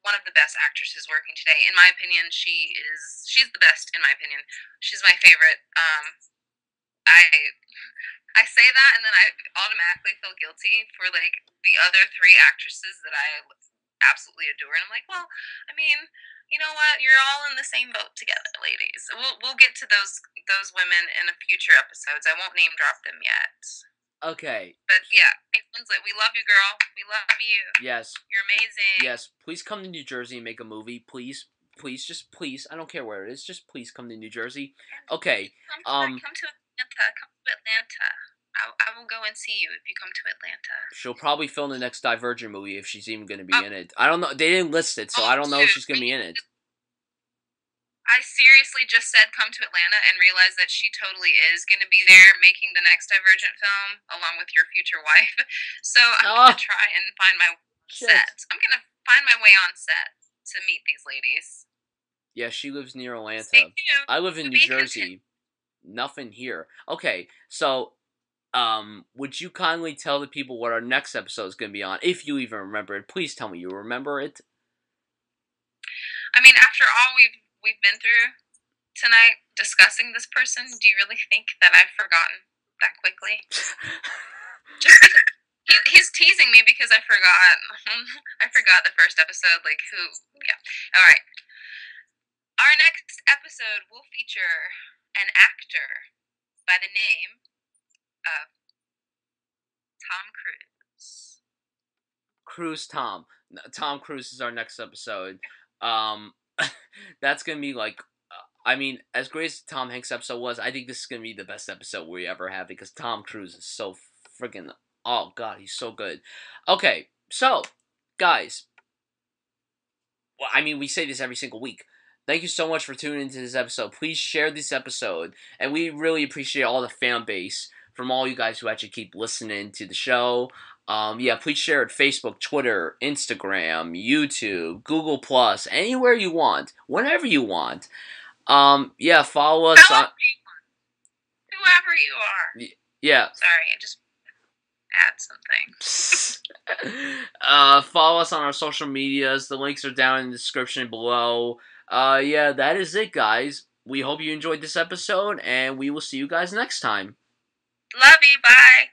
[SPEAKER 2] one of the best actresses working today. In my opinion, she's the best. In my opinion, she's my favorite. I say that, and then I automatically feel guilty for like the other 3 actresses that I absolutely adore, and I'm like, well, I mean, you know what? You're all in the same boat together, ladies. We'll get to those women in a future episodes. I won't name drop them yet.
[SPEAKER 1] Okay.
[SPEAKER 2] But yeah, Kate Winslet, we love you, girl. We love you.
[SPEAKER 1] Yes.
[SPEAKER 2] You're amazing.
[SPEAKER 1] Yes. Please come to New Jersey and make a movie. Please. Please. Just please. I don't care where it is. Just please come to New Jersey. Okay.
[SPEAKER 2] Come to Atlanta. Come to Atlanta. I will go and see you if you come to Atlanta.
[SPEAKER 1] She'll probably film the next Divergent movie if she's even going to be in it. I don't know. They didn't list it, so I don't know if she's going to be in it.
[SPEAKER 2] I seriously just said come to Atlanta and realized that she totally is going to be there making the next Divergent film along with your future wife. So I'm going to try and find my set. I'm going to find my way on set to meet these ladies.
[SPEAKER 1] Yeah, she lives near Atlanta. I live in New Jersey. Nothing here. Okay, so would you kindly tell the people what our next episode is going to be on, if you even remember it? Please tell me you remember it.
[SPEAKER 2] I mean, after all we've been through tonight discussing this person, do you really think that I've forgotten that quickly? Just he's teasing me because I forgot. I forgot the first episode. Like who? Yeah. All right. Our next episode will feature an actor by the name of Tom Cruise.
[SPEAKER 1] Tom Cruise is our next episode. That's gonna be like, I mean, as great as Tom Hanks episode was, I think this is gonna be the best episode we ever have because Tom Cruise is so freaking, oh god, he's so good. Okay, so guys, well, I mean, we say this every single week. Thank you so much for tuning into this episode. Please share this episode, and we really appreciate all the fan base from all you guys who actually keep listening to the show. Yeah, please share it Facebook, Twitter, Instagram, YouTube, Google+, anywhere you want, whenever you want. Yeah, follow us on...
[SPEAKER 2] Whoever you are.
[SPEAKER 1] Yeah.
[SPEAKER 2] Sorry, I just add something.
[SPEAKER 1] Follow us on our social medias. The links are down in the description below. Yeah, that is it, guys. We hope you enjoyed this episode, and we will see you guys next time.
[SPEAKER 2] Love you, bye.